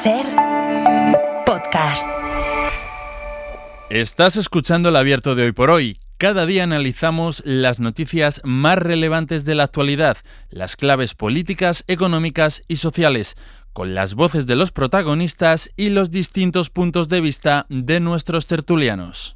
SER Podcast. Estás escuchando El Abierto de Hoy por Hoy. Cada día analizamos las noticias más relevantes de la actualidad, las claves políticas, económicas y sociales, con las voces de los protagonistas y los distintos puntos de vista de nuestros tertulianos.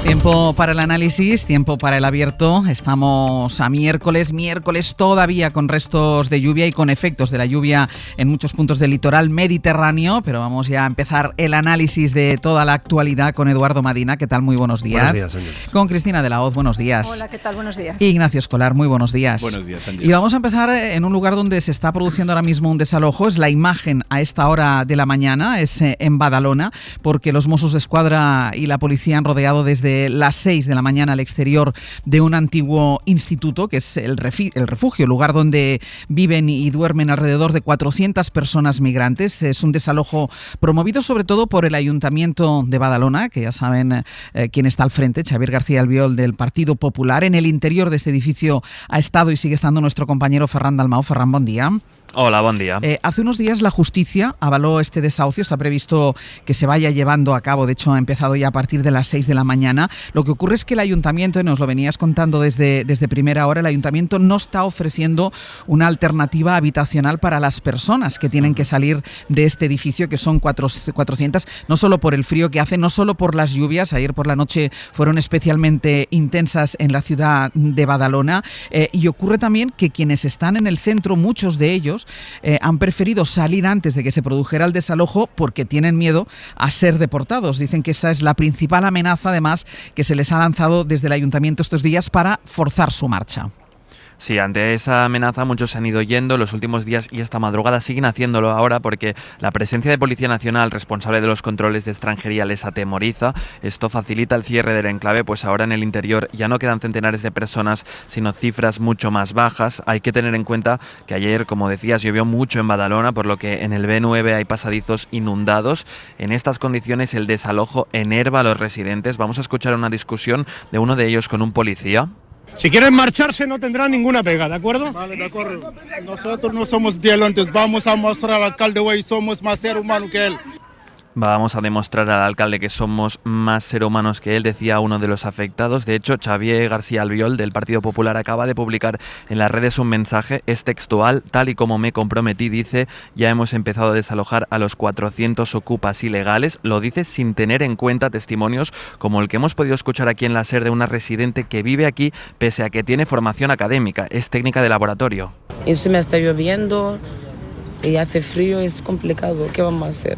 Tiempo para el análisis, tiempo para el abierto. Estamos a miércoles todavía con restos de lluvia y con efectos de la lluvia en muchos puntos del litoral mediterráneo, pero vamos ya a empezar el análisis de toda la actualidad con Eduardo Madina. ¿Qué tal? Muy buenos días. Buenos días, Ángeles. Con Cristina de la Hoz, buenos días. Hola, ¿qué tal? Buenos días. Ignacio Escolar, muy buenos días. Buenos días, Ángeles. Y vamos a empezar en un lugar donde se está produciendo ahora mismo un desalojo. Es la imagen a esta hora de la mañana, es en Badalona, porque los Mossos d'Esquadra y la policía han rodeado desde las 6 de la mañana al exterior de un antiguo instituto, que es el refugio, lugar donde viven y duermen alrededor de 400 personas migrantes. Es un desalojo promovido sobre todo por el Ayuntamiento de Badalona, que ya saben quién está al frente, Xavier García Albiol, del Partido Popular. En el interior de este edificio ha estado y sigue estando nuestro compañero Ferran Dalmau. Ferran, buen día. Hola, buen día. Hace unos días la justicia avaló este desahucio. Está previsto que se vaya llevando a cabo. De hecho, ha empezado ya a partir de las 6 de la mañana. Lo que ocurre es que el ayuntamiento, y nos lo venías contando desde primera hora, el ayuntamiento no está ofreciendo una alternativa habitacional para las personas que tienen que salir de este edificio, que son 400, no solo por el frío que hace, no solo por las lluvias. Ayer por la noche fueron especialmente intensas en la ciudad de Badalona. Y ocurre también que quienes están en el centro, muchos de ellos, han preferido salir antes de que se produjera el desalojo porque tienen miedo a ser deportados. Dicen que esa es la principal amenaza, además, que se les ha lanzado desde el ayuntamiento estos días para forzar su marcha. Sí, ante esa amenaza muchos se han ido yendo los últimos días y esta madrugada siguen haciéndolo ahora porque la presencia de Policía Nacional, responsable de los controles de extranjería, les atemoriza. Esto facilita el cierre del enclave, pues ahora en el interior ya no quedan centenares de personas, sino cifras mucho más bajas. Hay que tener en cuenta que ayer, como decías, llovió mucho en Badalona, por lo que en el B9 hay pasadizos inundados. En estas condiciones el desalojo enerva a los residentes. Vamos a escuchar una discusión de uno de ellos con un policía. Si quieren marcharse no tendrán ninguna pega, ¿de acuerdo? Vale, de acuerdo. Nosotros no somos violentos, vamos a mostrar al alcalde hoy somos más ser humano que él. Vamos a demostrar al alcalde que somos más ser humanos que él, decía uno de los afectados. De hecho, Xavier García Albiol, del Partido Popular, acaba de publicar en las redes un mensaje, es textual: tal y como me comprometí, dice, ya hemos empezado a desalojar a los 400 ocupas ilegales. Lo dice sin tener en cuenta testimonios como el que hemos podido escuchar aquí en la SER de una residente que vive aquí pese a que tiene formación académica, es técnica de laboratorio. Eso me está lloviendo y hace frío, es complicado, ¿qué vamos a hacer?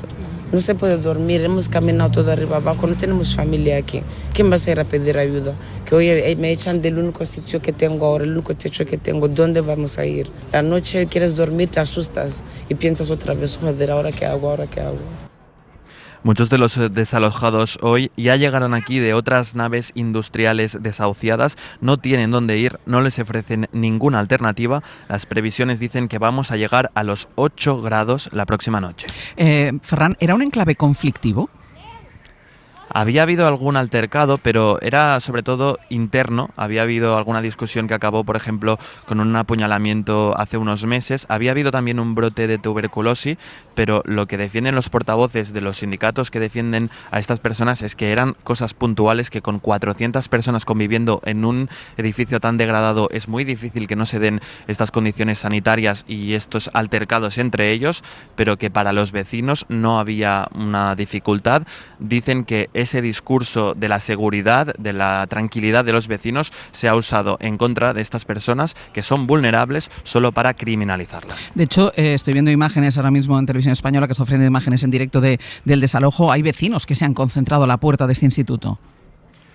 No se puede dormir, hemos caminado todo arriba abajo, no tenemos familia aquí. ¿Quién va a ir a pedir ayuda? Que hoy me echan del único sitio que tengo ahora, el único techo que tengo. ¿Dónde vamos a ir? La noche quieres dormir, te asustas y piensas otra vez, joder, ¿ahora qué hago? ¿Ahora qué hago? Muchos de los desalojados hoy ya llegaron aquí de otras naves industriales desahuciadas, no tienen dónde ir, no les ofrecen ninguna alternativa. Las previsiones dicen que vamos a llegar a los 8 grados la próxima noche. Ferran, ¿era un enclave conflictivo? Había habido algún altercado, pero era sobre todo interno. Había habido alguna discusión que acabó, por ejemplo, con un apuñalamiento hace unos meses. Había habido también un brote de tuberculosis, pero lo que defienden los portavoces de los sindicatos que defienden a estas personas es que eran cosas puntuales, que con 400 personas conviviendo en un edificio tan degradado es muy difícil que no se den estas condiciones sanitarias y estos altercados entre ellos, pero que para los vecinos no había una dificultad. Dicen que ese discurso de la seguridad, de la tranquilidad de los vecinos se ha usado en contra de estas personas que son vulnerables solo para criminalizarlas. De hecho, estoy viendo imágenes ahora mismo en Televisión Española que está ofreciendo imágenes en directo del desalojo. Hay vecinos que se han concentrado a la puerta de este instituto.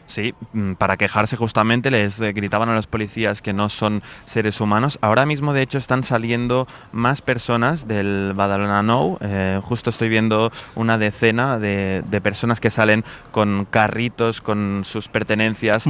Sí, para quejarse justamente les gritaban a los policías que no son seres humanos. Ahora mismo, de hecho, están saliendo más personas del Badalona Nou. Justo estoy viendo una decena de personas que salen con carritos, con sus pertenencias.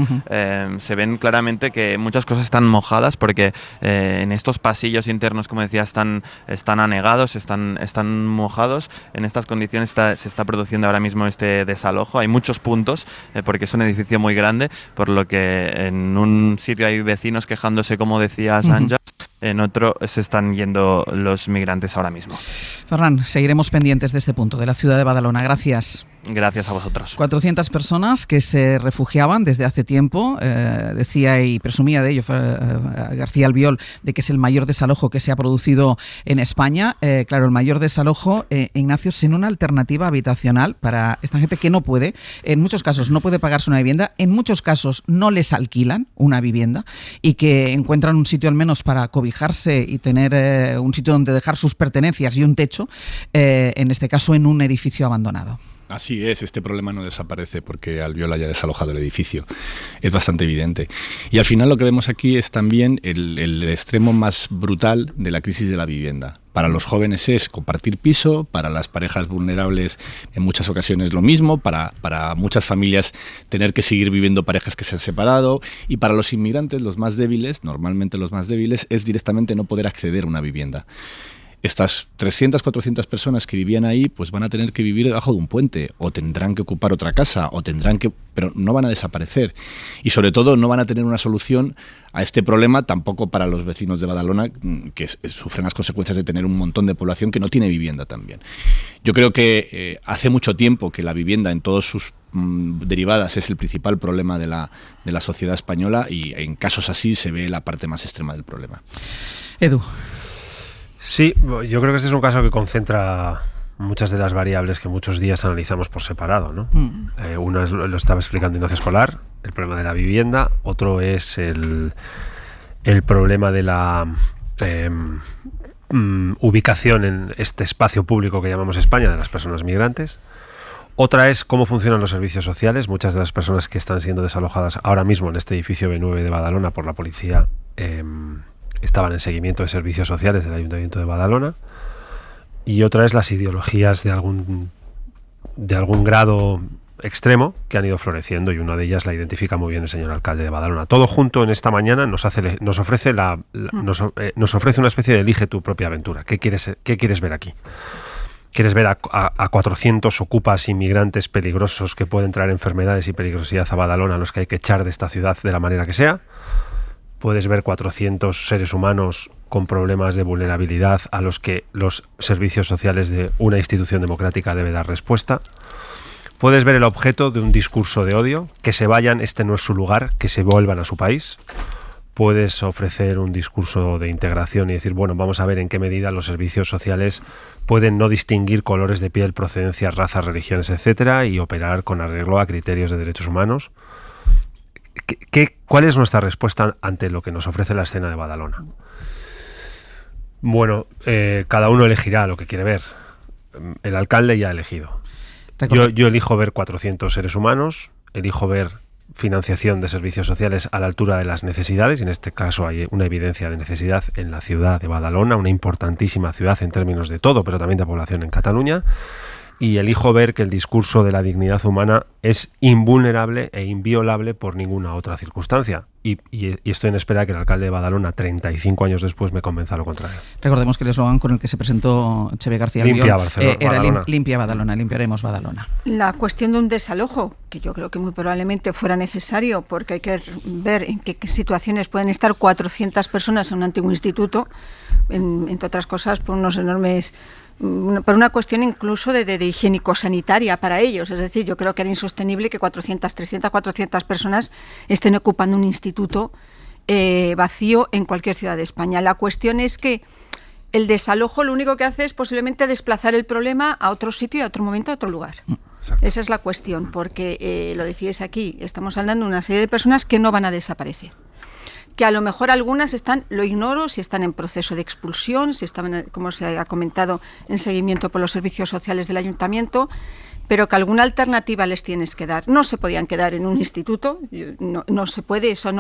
Se ven claramente que muchas cosas están mojadas porque en estos pasillos internos, como decía, están anegados, están mojados. En estas condiciones se está produciendo ahora mismo este desalojo. Hay muchos puntos porque es un edificio muy grande, por lo que en un sitio hay vecinos quejándose, como decía Sánchez, en otro se están yendo los migrantes ahora mismo. Ferran, seguiremos pendientes de este punto, de la ciudad de Badalona. Gracias. Gracias a vosotros. 400 personas que se refugiaban desde hace tiempo, decía y presumía de ello García Albiol, de que es el mayor desalojo que se ha producido en España. Claro, el mayor desalojo, Ignacio, sin una alternativa habitacional para esta gente que no puede, en muchos casos no puede pagarse una vivienda, en muchos casos no les alquilan una vivienda y que encuentran un sitio al menos para cobijarse y tener un sitio donde dejar sus pertenencias y un techo, en este caso en un edificio abandonado. Así es, este problema no desaparece porque Albiol haya desalojado el edificio. Es bastante evidente. Y al final lo que vemos aquí es también el extremo más brutal de la crisis de la vivienda. Para los jóvenes es compartir piso, para las parejas vulnerables en muchas ocasiones lo mismo, para muchas familias tener que seguir viviendo parejas que se han separado, y para los inmigrantes, los más débiles, normalmente los más débiles, es directamente no poder acceder a una vivienda. Estas 300, 400 personas que vivían ahí, pues van a tener que vivir debajo de un puente, o tendrán que ocupar otra casa, pero no van a desaparecer. Y sobre todo no van a tener una solución a este problema tampoco para los vecinos de Badalona, que sufren las consecuencias de tener un montón de población que no tiene vivienda también. Yo creo que hace mucho tiempo que la vivienda en todas sus derivadas es el principal problema de la sociedad española, y en casos así se ve la parte más extrema del problema. Edu. Sí, yo creo que este es un caso que concentra muchas de las variables que muchos días analizamos por separado, ¿no? Una es, lo estaba explicando Ignacio Escolar, el problema de la vivienda. Otro es el problema de la ubicación en este espacio público que llamamos España de las personas migrantes. Otra es cómo funcionan los servicios sociales. Muchas de las personas que están siendo desalojadas ahora mismo en este edificio B9 de Badalona por la policía estaban en seguimiento de servicios sociales del Ayuntamiento de Badalona. Y otra es las ideologías de algún grado extremo que han ido floreciendo, y una de ellas la identifica muy bien el señor alcalde de Badalona. Todo junto en esta mañana nos ofrece una especie de elige tu propia aventura. ¿Qué quieres ver aquí? ¿Quieres ver a 400 ocupas inmigrantes peligrosos que pueden traer enfermedades y peligrosidad a Badalona, a los que hay que echar de esta ciudad de la manera que sea? Puedes ver 400 seres humanos con problemas de vulnerabilidad a los que los servicios sociales de una institución democrática debe dar respuesta. Puedes ver el objeto de un discurso de odio, que se vayan, este no es su lugar, que se vuelvan a su país. Puedes ofrecer un discurso de integración y decir, bueno, vamos a ver en qué medida los servicios sociales pueden no distinguir colores de piel, procedencias, razas, religiones, etcétera, y operar con arreglo a criterios de derechos humanos. ¿Cuál es nuestra respuesta ante lo que nos ofrece la escena de Badalona? Bueno, cada uno elegirá lo que quiere ver. El alcalde ya ha elegido. Yo elijo ver 400 seres humanos, elijo ver financiación de servicios sociales a la altura de las necesidades, y en este caso hay una evidencia de necesidad en la ciudad de Badalona, una importantísima ciudad en términos de todo, pero también de población en Cataluña. Y elijo ver que el discurso de la dignidad humana es invulnerable e inviolable por ninguna otra circunstancia. Y estoy en espera de que el alcalde de Badalona, 35 años después, me convenza lo contrario. Recordemos que el eslogan con el que se presentó Cheve García Albiol era Limpia Badalona, limpiaremos Badalona. La cuestión de un desalojo, que yo creo que muy probablemente fuera necesario, porque hay que ver en qué situaciones pueden estar 400 personas en un antiguo instituto, entre otras cosas por unos enormes... por una cuestión incluso de higiénico-sanitaria para ellos. Es decir, yo creo que era insostenible que 400 personas estén ocupando un instituto vacío en cualquier ciudad de España. La cuestión es que el desalojo lo único que hace es posiblemente desplazar el problema a otro sitio, a otro momento, a otro lugar. Exacto. Esa es la cuestión, porque lo decíais aquí, estamos hablando de una serie de personas que no van a desaparecer. Que a lo mejor algunas están, lo ignoro, si están en proceso de expulsión, si están, como se ha comentado, en seguimiento por los servicios sociales del ayuntamiento, pero que alguna alternativa les tienes que dar. No se podían quedar en un instituto, no se puede, eso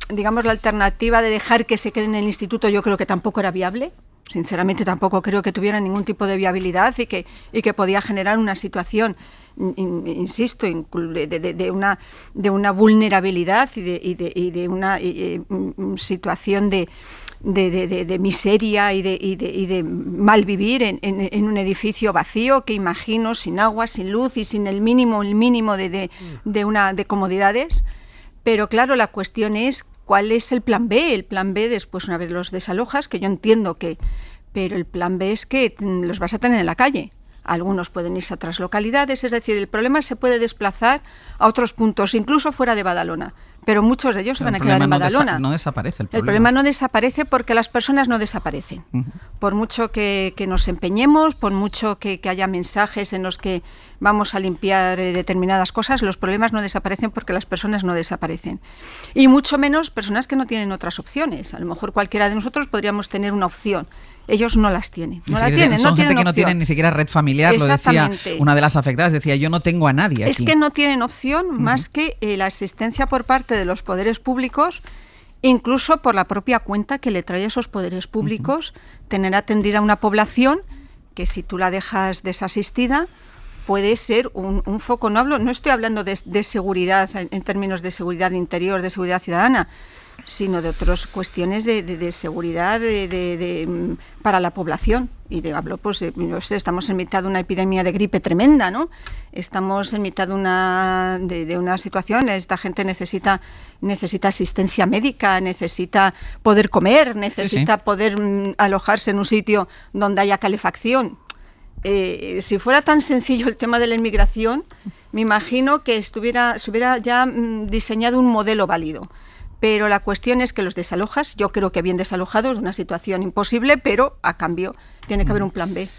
digamos, la alternativa de dejar que se queden en el instituto yo creo que tampoco era viable. Sinceramente tampoco creo que tuviera ningún tipo de viabilidad y que podía generar una situación, insisto, de una vulnerabilidad y de una situación de miseria y de mal vivir en un edificio vacío que imagino sin agua, sin luz y sin el mínimo de comodidades. Pero claro, la cuestión es ¿cuál es el plan B? El plan B, después, una vez los desalojas, que yo entiendo que... Pero el plan B es que los vas a tener en la calle. Algunos pueden irse a otras localidades, es decir, el problema se puede desplazar a otros puntos, incluso fuera de Badalona, pero muchos de ellos se van a quedar en Badalona. No desaparece el problema. El problema no desaparece porque las personas no desaparecen. Por mucho que nos empeñemos, por mucho que haya mensajes en los que vamos a limpiar determinadas cosas, los problemas no desaparecen porque las personas no desaparecen. Y mucho menos personas que no tienen otras opciones. A lo mejor cualquiera de nosotros podríamos tener una opción. Ellos no las tienen. No la tienen, son no gente tienen que no tienen ni siquiera red familiar, lo decía una de las afectadas, decía, yo no tengo a nadie aquí. Es que no tienen opción más que la asistencia por parte de los poderes públicos, incluso por la propia cuenta que le trae a esos poderes públicos, tener atendida una población que si tú la dejas desasistida puede ser un foco. No estoy hablando de seguridad en términos de seguridad interior, de seguridad ciudadana, sino de otras cuestiones de seguridad para la población. Y hablo, pues, no sé, estamos en mitad de una epidemia de gripe tremenda, ¿no? Estamos en mitad de una situación, esta gente necesita asistencia médica, necesita poder comer, necesita poder alojarse en un sitio donde haya calefacción. Si fuera tan sencillo el tema de la inmigración, me imagino que se hubiera ya diseñado un modelo válido. Pero la cuestión es que los desalojas, yo creo que bien desalojados, de una situación imposible, pero a cambio tiene que haber un plan B.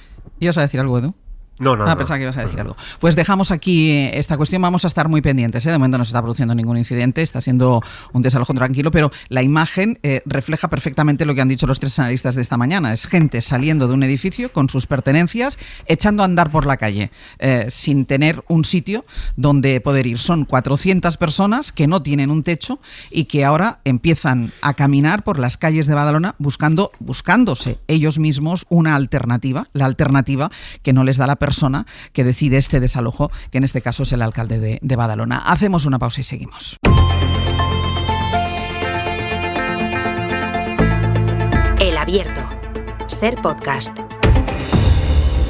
¿Ibas a decir algo, Edu? No. Pensaba que ibas a decir algo. Pues dejamos aquí esta cuestión, vamos a estar muy pendientes. De momento no se está produciendo ningún incidente, está siendo un desalojo tranquilo, pero la imagen refleja perfectamente lo que han dicho los tres analistas de esta mañana. Es gente saliendo de un edificio con sus pertenencias, echando a andar por la calle, sin tener un sitio donde poder ir. Son 400 personas que no tienen un techo y que ahora empiezan a caminar por las calles de Badalona buscándose ellos mismos una alternativa, la alternativa que no les da la persona que decide este desalojo, que en este caso es el alcalde de Badalona. Hacemos una pausa y seguimos. El Abierto. Ser podcast.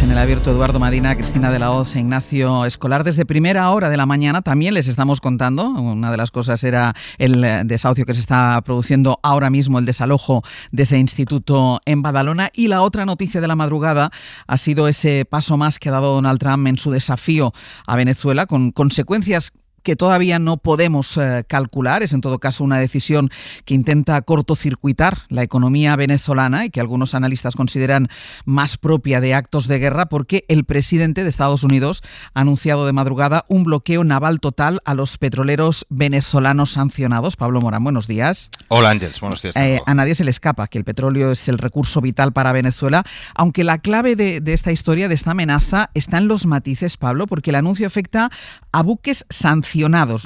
En el Abierto, Eduardo Madina, Cristina de la Hoz e Ignacio Escolar. Desde primera hora de la mañana también les estamos contando. Una de las cosas era el desahucio que se está produciendo ahora mismo, el desalojo de ese instituto en Badalona. Y la otra noticia de la madrugada ha sido ese paso más que ha dado Donald Trump en su desafío a Venezuela, con consecuencias que todavía no podemos calcular. Es en todo caso una decisión que intenta cortocircuitar la economía venezolana y que algunos analistas consideran más propia de actos de guerra, porque el presidente de Estados Unidos ha anunciado de madrugada un bloqueo naval total a los petroleros venezolanos sancionados. Pablo Morán, buenos días. Hola Ángeles, buenos días. A nadie se le escapa que el petróleo es el recurso vital para Venezuela, aunque la clave de esta historia, de esta amenaza, está en los matices, Pablo, porque el anuncio afecta a buques sancionados,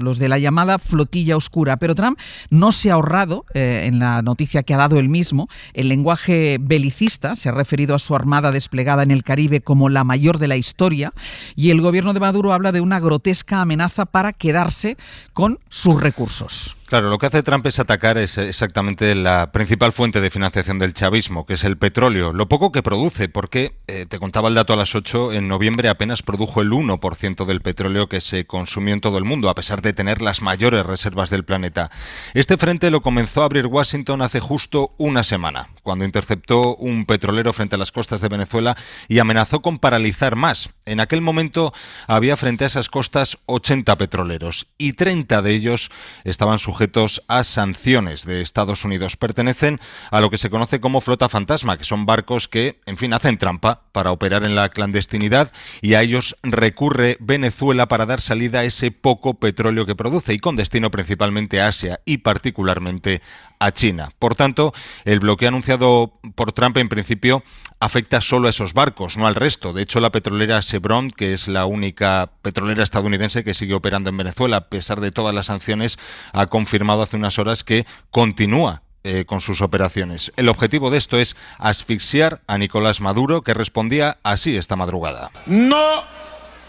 los de la llamada flotilla oscura. Pero Trump no se ha ahorrado, en la noticia que ha dado él mismo, el lenguaje belicista. Se ha referido a su armada desplegada en el Caribe como la mayor de la historia, y el gobierno de Maduro habla de una grotesca amenaza para quedarse con sus recursos. Claro, lo que hace Trump es atacar exactamente la principal fuente de financiación del chavismo, que es el petróleo. Lo poco que produce, porque, te contaba el dato a las 8, en noviembre apenas produjo el 1% del petróleo que se consumió en todo el mundo, a pesar de tener las mayores reservas del planeta. Este frente lo comenzó a abrir Washington hace justo una semana, cuando interceptó un petrolero frente a las costas de Venezuela y amenazó con paralizar más. En aquel momento había frente a esas costas 80 petroleros y 30 de ellos estaban sujetos a sanciones de Estados Unidos. Pertenecen a lo que se conoce como flota fantasma, que son barcos que, en fin, hacen trampa para operar en la clandestinidad, y a ellos recurre Venezuela para dar salida a ese poco petróleo que produce, y con destino principalmente a Asia y particularmente a China. Por tanto, el bloqueo anunciado por Trump en principio afecta solo a esos barcos, no al resto. De hecho, la petrolera Chevron, que es la única petrolera estadounidense que sigue operando en Venezuela a pesar de todas las sanciones, ha confirmado hace unas horas que continúa con sus operaciones. El objetivo de esto es asfixiar a Nicolás Maduro, que respondía así esta madrugada. No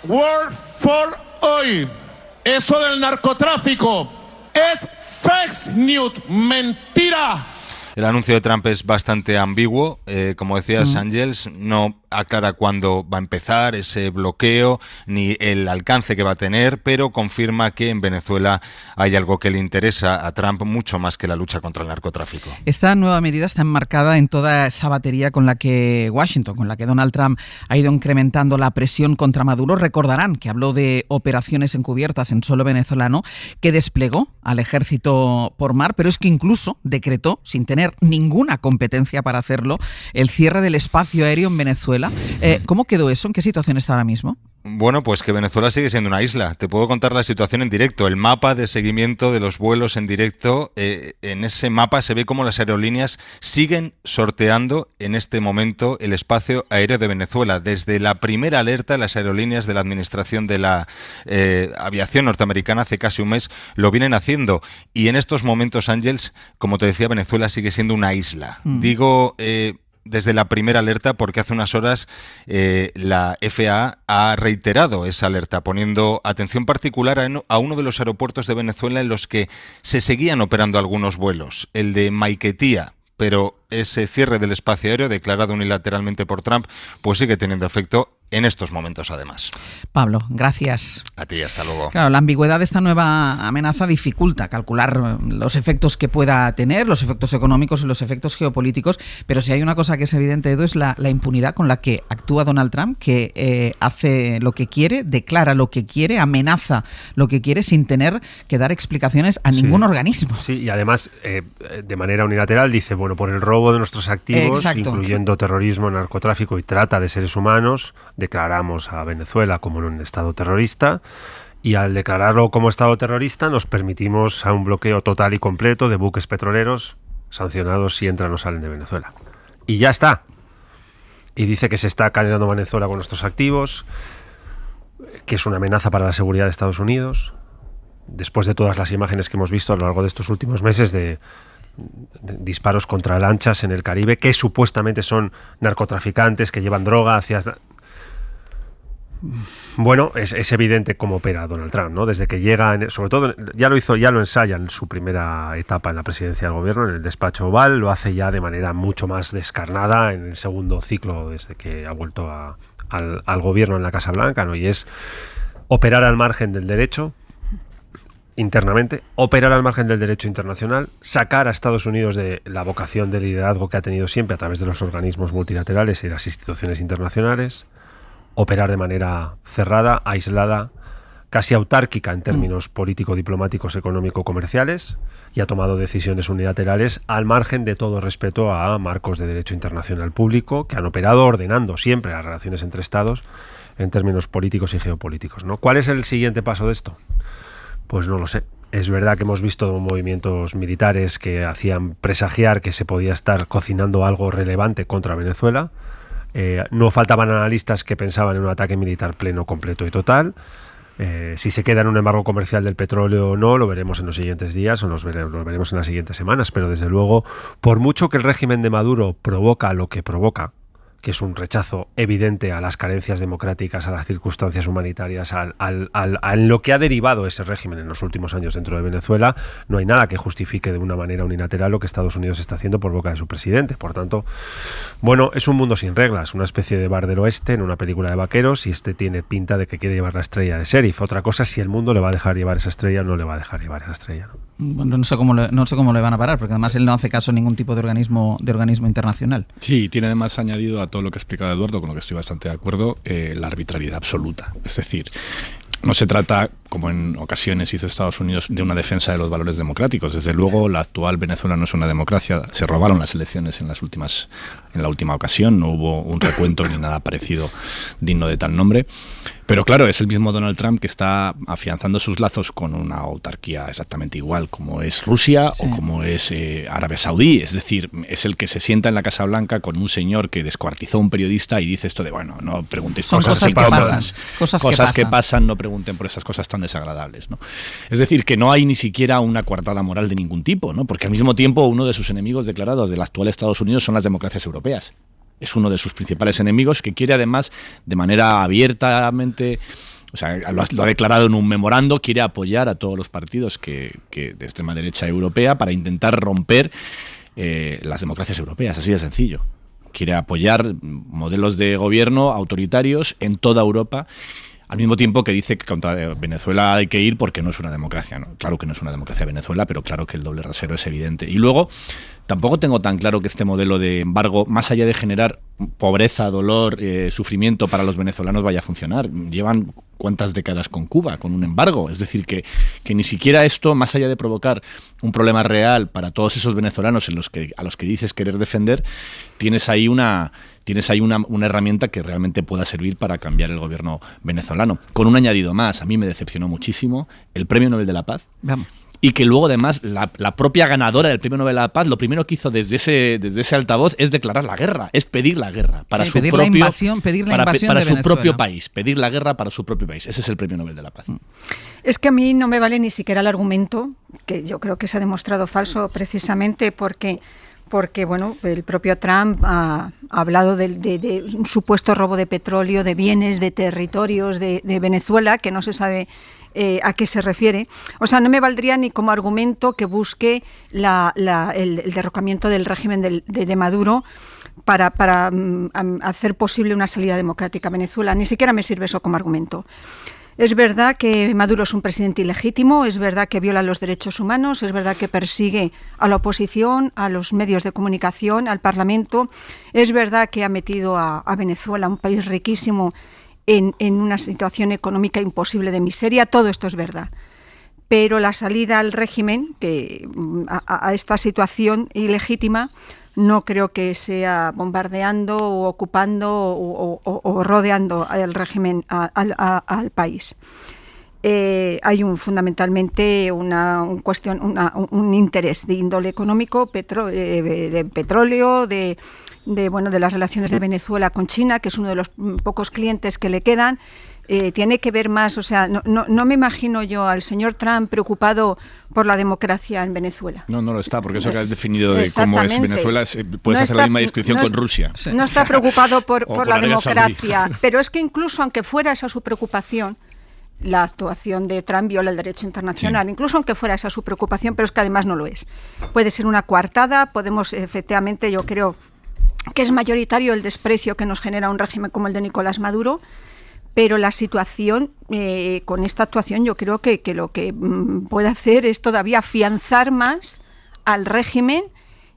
war for oil. Eso del narcotráfico es fake news, mentira. El anuncio de Trump es bastante ambiguo. Como decías, Ángels, no aclara cuándo va a empezar ese bloqueo ni el alcance que va a tener, pero confirma que en Venezuela hay algo que le interesa a Trump mucho más que la lucha contra el narcotráfico. Esta nueva medida está enmarcada en toda esa batería con la que Washington, con la que Donald Trump ha ido incrementando la presión contra Maduro. Recordarán que habló de operaciones encubiertas en suelo venezolano, que desplegó al ejército por mar, pero es que incluso decretó, sin tener ninguna competencia para hacerlo, el cierre del espacio aéreo en Venezuela. ¿Cómo quedó eso? ¿En qué situación está ahora mismo? Bueno, pues que Venezuela sigue siendo una isla. Te puedo contar la situación en directo. El mapa de seguimiento de los vuelos en directo, en ese mapa se ve cómo las aerolíneas siguen sorteando en este momento el espacio aéreo de Venezuela. Desde la primera alerta, las aerolíneas de la Administración de la Aviación Norteamericana hace casi un mes lo vienen haciendo. Y en estos momentos, Ángels, como te decía, Venezuela sigue siendo una isla. Digo... desde la primera alerta, porque hace unas horas la FAA ha reiterado esa alerta, poniendo atención particular a uno de los aeropuertos de Venezuela en los que se seguían operando algunos vuelos, el de Maiquetía, pero ese cierre del espacio aéreo declarado unilateralmente por Trump, pues sigue teniendo efecto en estos momentos, además. Pablo, gracias. A ti, hasta luego. Claro, la ambigüedad de esta nueva amenaza dificulta calcular los efectos que pueda tener, los efectos económicos y los efectos geopolíticos, pero si hay una cosa que es evidente, Edu, es la impunidad con la que actúa Donald Trump, que hace lo que quiere, declara lo que quiere, amenaza lo que quiere sin tener que dar explicaciones a ningún organismo. Sí, y además, de manera unilateral, dice, bueno, por el robo de nuestros activos, exacto, incluyendo terrorismo, narcotráfico y trata de seres humanos, declaramos a Venezuela como un estado terrorista, y al declararlo como estado terrorista nos permitimos a un bloqueo total y completo de buques petroleros sancionados si entran o salen de Venezuela. Y ya está. Y dice que se está candidando a Venezuela con nuestros activos, que es una amenaza para la seguridad de Estados Unidos, después de todas las imágenes que hemos visto a lo largo de estos últimos meses de disparos contra lanchas en el Caribe, que supuestamente son narcotraficantes que llevan droga hacia... Bueno, es evidente cómo opera Donald Trump, ¿no? Desde que llega, sobre todo, ya lo ensaya en su primera etapa en la presidencia del gobierno, en el despacho Oval, lo hace ya de manera mucho más descarnada en el segundo ciclo desde que ha vuelto al gobierno en la Casa Blanca, ¿no? Y es operar al margen del derecho internamente, operar al margen del derecho internacional, sacar a Estados Unidos de la vocación de liderazgo que ha tenido siempre a través de los organismos multilaterales y las instituciones internacionales, operar de manera cerrada, aislada, casi autárquica en términos político-diplomáticos, económico-comerciales, y ha tomado decisiones unilaterales al margen de todo respeto a marcos de derecho internacional público que han operado ordenando siempre las relaciones entre Estados en términos políticos y geopolíticos, ¿no? ¿Cuál es el siguiente paso de esto? Pues no lo sé. Es verdad que hemos visto movimientos militares que hacían presagiar que se podía estar cocinando algo relevante contra Venezuela. No faltaban analistas que pensaban en un ataque militar pleno, completo y total. Si se queda en un embargo comercial del petróleo o no, lo veremos en los siguientes días o lo veremos en las siguientes semanas. Pero desde luego, por mucho que el régimen de Maduro provoca lo que provoca, que es un rechazo evidente a las carencias democráticas, a las circunstancias humanitarias, a lo que ha derivado ese régimen en los últimos años dentro de Venezuela, no hay nada que justifique de una manera unilateral lo que Estados Unidos está haciendo por boca de su presidente. Por tanto, bueno, es un mundo sin reglas, una especie de Bar del Oeste en una película de vaqueros, y este tiene pinta de que quiere llevar la estrella de sheriff. Otra cosa es si el mundo le va a dejar llevar esa estrella o no le va a dejar llevar esa estrella, ¿no? Bueno, no sé cómo le van a parar, porque además él no hace caso a ningún tipo de organismo internacional. Sí, tiene además añadido a todo lo que ha explicado Eduardo, con lo que estoy bastante de acuerdo, la arbitrariedad absoluta. Es decir, no se trata, como en ocasiones hizo Estados Unidos, de una defensa de los valores democráticos. Desde luego, la actual Venezuela no es una democracia. Se robaron las elecciones en la última ocasión. No hubo un recuento ni nada parecido digno de tal nombre. Pero claro, es el mismo Donald Trump que está afianzando sus lazos con una autarquía exactamente igual como es Rusia, sí, o como es Arabia Saudí. Es decir, es el que se sienta en la Casa Blanca con un señor que descuartizó a un periodista y dice esto de, bueno, no preguntéis cosas que pasan, no pregunten por esas cosas tan desagradables, ¿no? Es decir, que no hay ni siquiera una coartada moral de ningún tipo, ¿no? Porque al mismo tiempo uno de sus enemigos declarados del actual Estados Unidos son las democracias europeas. Es uno de sus principales enemigos, que quiere además, de manera abiertamente, o sea, lo ha declarado en un memorando, quiere apoyar a todos los partidos que de extrema derecha europea para intentar romper las democracias europeas, así de sencillo. quiere apoyar modelos de gobierno autoritarios en toda Europa, al mismo tiempo que dice que contra Venezuela hay que ir porque no es una democracia, ¿no? Claro que no es una democracia Venezuela, pero claro que el doble rasero es evidente. Y luego, tampoco tengo tan claro que este modelo de embargo, más allá de generar pobreza, dolor, sufrimiento para los venezolanos, vaya a funcionar. Llevan cuántas décadas con Cuba, con un embargo. Es decir, que ni siquiera esto, más allá de provocar un problema real para todos esos venezolanos a los que dices querer defender, tienes ahí una herramienta que realmente pueda servir para cambiar el gobierno venezolano. Con un añadido más, a mí me decepcionó muchísimo el Premio Nobel de la Paz. Vamos. Y que luego, además, la propia ganadora del Premio Nobel de la Paz, lo primero que hizo desde ese altavoz es declarar la guerra, es pedir la guerra para su pedir propio, la invasión para de su propio país, pedir la guerra para su propio país. Ese es el Premio Nobel de la Paz. Es que a mí no me vale ni siquiera el argumento, que yo creo que se ha demostrado falso precisamente porque bueno, el propio Trump ha hablado de un supuesto robo de petróleo, de bienes, de territorios de Venezuela, que no se sabe a qué se refiere. O sea, no me valdría ni como argumento que busque el derrocamiento del régimen de Maduro para hacer posible una salida democrática a Venezuela. Ni siquiera me sirve eso como argumento. Es verdad que Maduro es un presidente ilegítimo, es verdad que viola los derechos humanos, es verdad que persigue a la oposición, a los medios de comunicación, al Parlamento. Es verdad que ha metido a Venezuela, un país riquísimo, en una situación económica imposible de miseria. Todo esto es verdad. Pero la salida al régimen, a esta situación ilegítima, no creo que sea bombardeando o ocupando o rodeando el régimen al país. Hay fundamentalmente un interés de índole económico, de petróleo, de las relaciones de Venezuela con China, que es uno de los pocos clientes que le quedan. Tiene que ver más, o sea, no me imagino yo al señor Trump preocupado por la democracia en Venezuela. No lo está, porque eso que has definido de cómo es Venezuela, puedes hacer la misma descripción con Rusia. No está preocupado por la democracia, pero es que incluso aunque fuera esa su preocupación, la actuación de Trump viola el derecho internacional, sí. Incluso aunque fuera esa su preocupación, pero es que además no lo es. Puede ser una coartada, efectivamente, yo creo que es mayoritario el desprecio que nos genera un régimen como el de Nicolás Maduro, pero la situación, con esta actuación, yo creo que lo que puede hacer es todavía afianzar más al régimen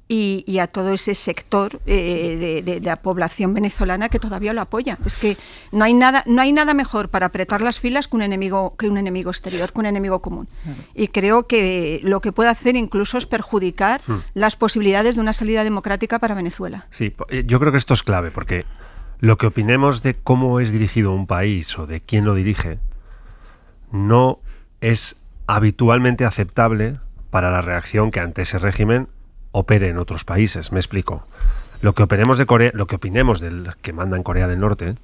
y a todo ese sector de la población venezolana que todavía lo apoya. Es que no hay nada mejor para apretar las filas que un enemigo exterior, que un enemigo común. Y creo que lo que puede hacer incluso es perjudicar las posibilidades de una salida democrática para Venezuela. Sí, yo creo que esto es clave, porque lo que opinemos de cómo es dirigido un país o de quién lo dirige no es habitualmente aceptable para la reacción que ante ese régimen opere en otros países. Me explico. Lo que opinemos del que manda en Corea del Norte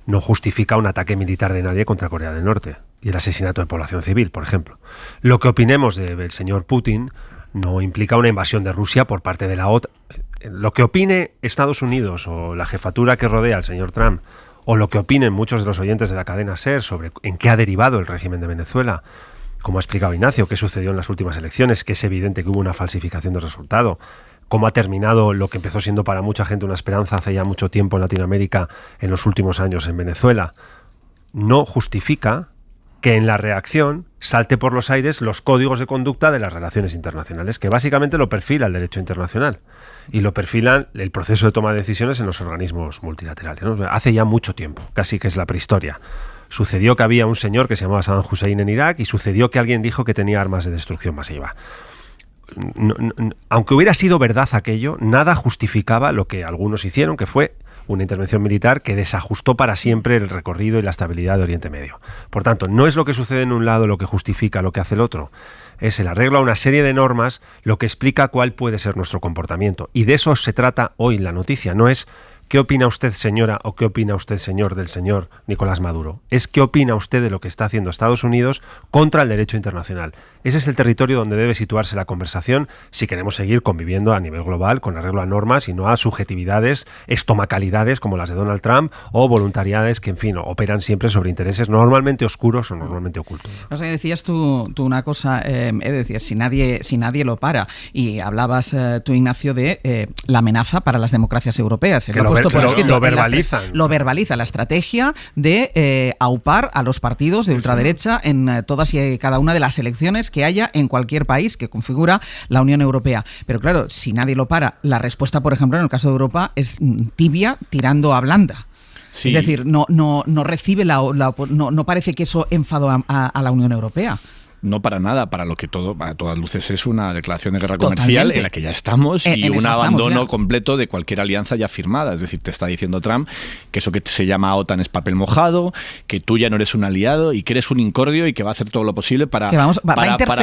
no justifica un ataque militar de nadie contra Corea del Norte y el asesinato de población civil, por ejemplo. Lo que opinemos del señor Putin no implica una invasión de Rusia por parte de la OTAN. Lo que opine Estados Unidos o la jefatura que rodea al señor Trump, o lo que opinen muchos de los oyentes de la cadena SER sobre en qué ha derivado el régimen de Venezuela, como ha explicado Ignacio, qué sucedió en las últimas elecciones, que es evidente que hubo una falsificación de resultado, cómo ha terminado lo que empezó siendo para mucha gente una esperanza hace ya mucho tiempo en Latinoamérica, en los últimos años en Venezuela, no justifica que en la reacción salte por los aires los códigos de conducta de las relaciones internacionales, que básicamente lo perfila el derecho internacional y lo perfilan el proceso de toma de decisiones en los organismos multilaterales, ¿no? Hace ya mucho tiempo, casi que es la prehistoria. Sucedió que había un señor que se llamaba Saddam Hussein en Irak y sucedió que alguien dijo que tenía armas de destrucción masiva. Aunque hubiera sido verdad aquello, nada justificaba lo que algunos hicieron, que fue una intervención militar que desajustó para siempre el recorrido y la estabilidad de Oriente Medio. Por tanto, no es lo que sucede en un lado lo que justifica lo que hace el otro. Es el arreglo a una serie de normas lo que explica cuál puede ser nuestro comportamiento. Y de eso se trata hoy la noticia. No es ¿qué opina usted, señora, o qué opina usted, señor, del señor Nicolás Maduro? Es qué opina usted de lo que está haciendo Estados Unidos contra el derecho internacional. Ese es el territorio donde debe situarse la conversación si queremos seguir conviviendo a nivel global con arreglo a normas y no a subjetividades, estomacalidades como las de Donald Trump o voluntariedades que, en fin, operan siempre sobre intereses normalmente oscuros o normalmente ocultos. O sea, decías tú una cosa, decías, si nadie lo para, y hablabas tú, Ignacio, de la amenaza para las democracias europeas. Que lo verbalizan. Lo verbaliza la estrategia de aupar a los partidos de ultraderecha en todas y cada una de las elecciones que haya en cualquier país que configura la Unión Europea. Pero claro, si nadie lo para, la respuesta, por ejemplo, en el caso de Europa, es tibia tirando a blanda. Sí. Es decir, no recibe no parece que eso enfado a la Unión Europea. No para nada, para lo que a todas luces es una declaración de guerra comercial en la que ya estamos y un abandono completo de cualquier alianza ya firmada. Es decir, te está diciendo Trump que eso que se llama OTAN es papel mojado, que tú ya no eres un aliado y que eres un incordio y que va a hacer todo lo posible para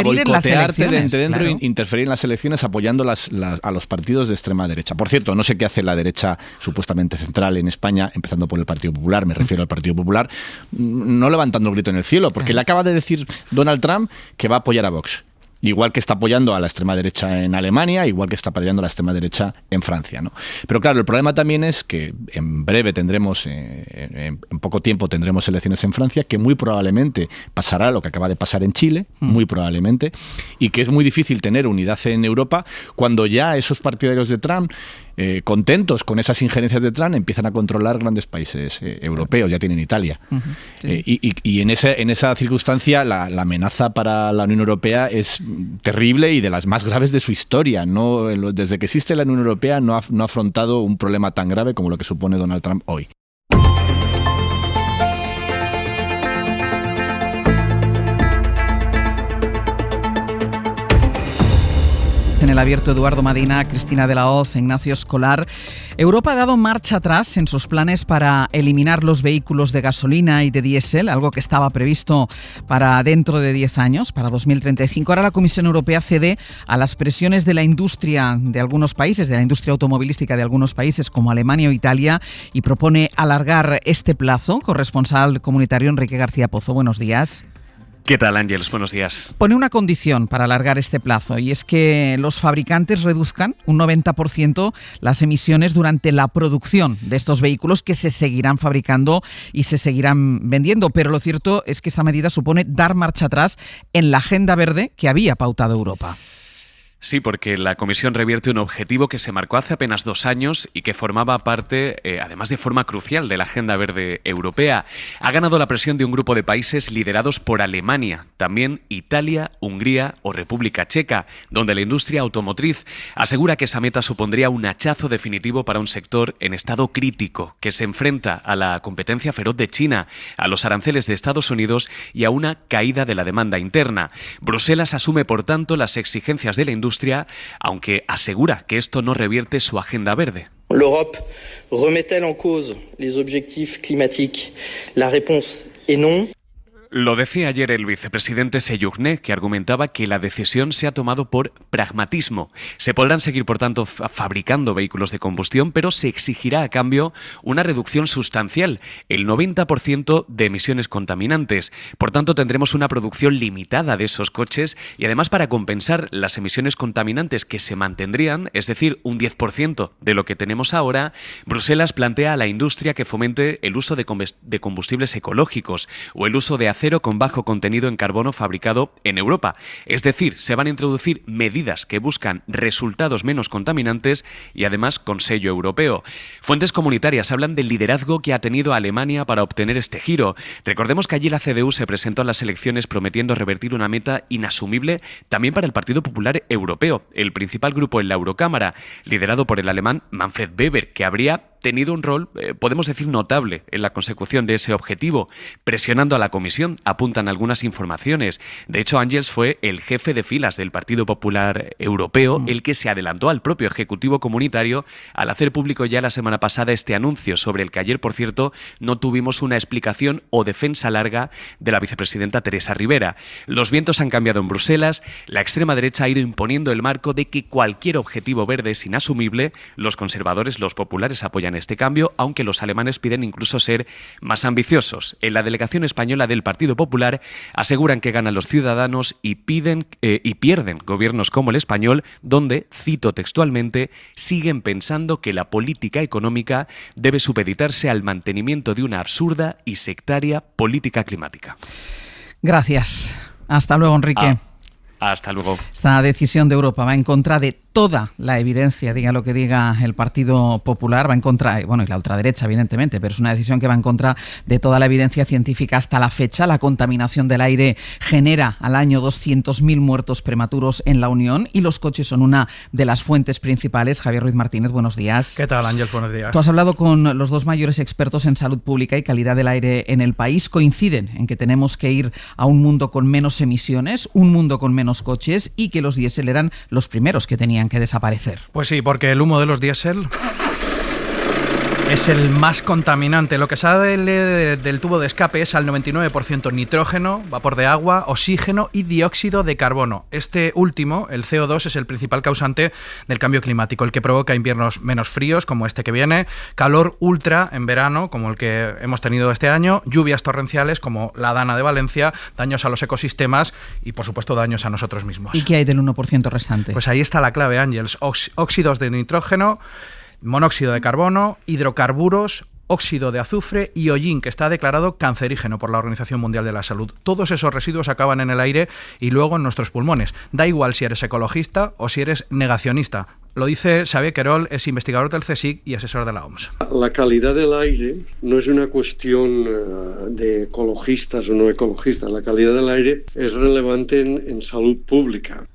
boicotearte desde dentro e interferir en las elecciones apoyando a los partidos de extrema derecha. Por cierto, no sé qué hace la derecha supuestamente central en España, empezando por el Partido Popular, me refiero al Partido Popular, no levantando el grito en el cielo, porque le acaba de decir Donald Trump que va a apoyar a Vox. Igual que está apoyando a la extrema derecha en Alemania, igual que está apoyando a la extrema derecha en Francia, ¿no? Pero claro, el problema también es que en breve tendremos, en poco tiempo tendremos elecciones en Francia, que muy probablemente pasará lo que acaba de pasar en Chile, muy probablemente, y que es muy difícil tener unidad en Europa cuando ya esos partidarios de Trump, contentos con esas injerencias de Trump, empiezan a controlar grandes países europeos, ya tienen Italia. Sí. Y en esa circunstancia la amenaza para la Unión Europea es terrible y de las más graves de su historia. Desde que existe la Unión Europea no ha afrontado un problema tan grave como lo que supone Donald Trump hoy. En el abierto, Eduardo Madina, Cristina de la Hoz, Ignacio Escolar. Europa ha dado marcha atrás en sus planes para eliminar los vehículos de gasolina y de diésel, algo que estaba previsto para dentro de 10 años, para 2035. Ahora la Comisión Europea cede a las presiones de la industria de algunos países, de la industria automovilística de algunos países como Alemania o Italia, y propone alargar este plazo. Corresponsal comunitario Enrique García Pozo, buenos días. ¿Qué tal, Ángeles? Buenos días. Pone una condición para alargar este plazo y es que los fabricantes reduzcan un 90% las emisiones durante la producción de estos vehículos, que se seguirán fabricando y se seguirán vendiendo. Pero lo cierto es que esta medida supone dar marcha atrás en la agenda verde que había pautado Europa. Sí, porque la Comisión revierte un objetivo que se marcó hace apenas 2 años y que formaba parte, además de forma crucial, de la Agenda Verde Europea. Ha ganado la presión de un grupo de países liderados por Alemania, también Italia, Hungría o República Checa, donde la industria automotriz asegura que esa meta supondría un hachazo definitivo para un sector en estado crítico, que se enfrenta a la competencia feroz de China, a los aranceles de Estados Unidos y a una caída de la demanda interna. Bruselas asume, por tanto, las exigencias de la industria, aunque asegura que esto no revierte su agenda verde. L'Europe remet-elle en cause les objectifs climatiques? La réponse est non. Lo decía ayer el vicepresidente Séjourné, que argumentaba que la decisión se ha tomado por pragmatismo. Se podrán seguir, por tanto, fabricando vehículos de combustión, pero se exigirá a cambio una reducción sustancial, el 90% de emisiones contaminantes. Por tanto, tendremos una producción limitada de esos coches y además, para compensar las emisiones contaminantes que se mantendrían, es decir, un 10% de lo que tenemos ahora, Bruselas plantea a la industria que fomente el uso de combustibles ecológicos o el uso de acero con bajo contenido en carbono fabricado en Europa. Es decir, se van a introducir medidas que buscan resultados menos contaminantes y además con sello europeo. Fuentes comunitarias hablan del liderazgo que ha tenido Alemania para obtener este giro. Recordemos que allí la CDU se presentó a las elecciones prometiendo revertir una meta inasumible también para el Partido Popular Europeo, el principal grupo en la Eurocámara, liderado por el alemán Manfred Weber, que habría tenido un rol, podemos decir, notable en la consecución de ese objetivo, presionando a la Comisión, apuntan algunas informaciones. De hecho, Ángels fue el jefe de filas del Partido Popular Europeo, el que se adelantó al propio Ejecutivo Comunitario al hacer público ya la semana pasada este anuncio, sobre el que ayer, por cierto, no tuvimos una explicación o defensa larga de la vicepresidenta Teresa Rivera. Los vientos han cambiado en Bruselas, la extrema derecha ha ido imponiendo el marco de que cualquier objetivo verde es inasumible, los conservadores, los populares apoyan apoyan este cambio, aunque los alemanes piden incluso ser más ambiciosos. En la delegación española del Partido Popular aseguran que ganan los ciudadanos y pierden gobiernos como el español, donde, cito textualmente, siguen pensando que la política económica debe supeditarse al mantenimiento de una absurda y sectaria política climática. Gracias. Hasta luego, Enrique. Hasta luego. Esta decisión de Europa va en contra de toda la evidencia, diga lo que diga el Partido Popular, va en contra, bueno, y la ultraderecha, evidentemente, pero es una decisión que va en contra de toda la evidencia científica hasta la fecha. La contaminación del aire genera al año 200.000 muertos prematuros en la Unión y los coches son una de las fuentes principales. Javier Ruiz Martínez, buenos días. ¿Qué tal, Ángel? Buenos días. Tú has hablado con los dos mayores expertos en salud pública y calidad del aire en el país. Coinciden en que tenemos que ir a un mundo con menos emisiones, un mundo con menos coches y que los diésel eran los primeros que tenían que desaparecer. Pues sí, porque el humo de los diésel es el más contaminante. Lo que sale del tubo de escape es al 99% nitrógeno, vapor de agua, oxígeno y dióxido de carbono. Este último, el CO2, es el principal causante del cambio climático, el que provoca inviernos menos fríos, como este que viene, calor ultra en verano, como el que hemos tenido este año, lluvias torrenciales, como la Dana de Valencia, daños a los ecosistemas y, por supuesto, daños a nosotros mismos. ¿Y qué hay del 1% restante? Pues ahí está la clave, Ángels. Óxidos de nitrógeno, monóxido de carbono, hidrocarburos, óxido de azufre y hollín, que está declarado cancerígeno por la Organización Mundial de la Salud. Todos esos residuos acaban en el aire y luego en nuestros pulmones. Da igual si eres ecologista o si eres negacionista. Lo dice Xavier Querol, es investigador del CSIC y asesor de la OMS. La calidad del aire no es una cuestión de ecologistas o no ecologistas. La calidad del aire es relevante en salud pública.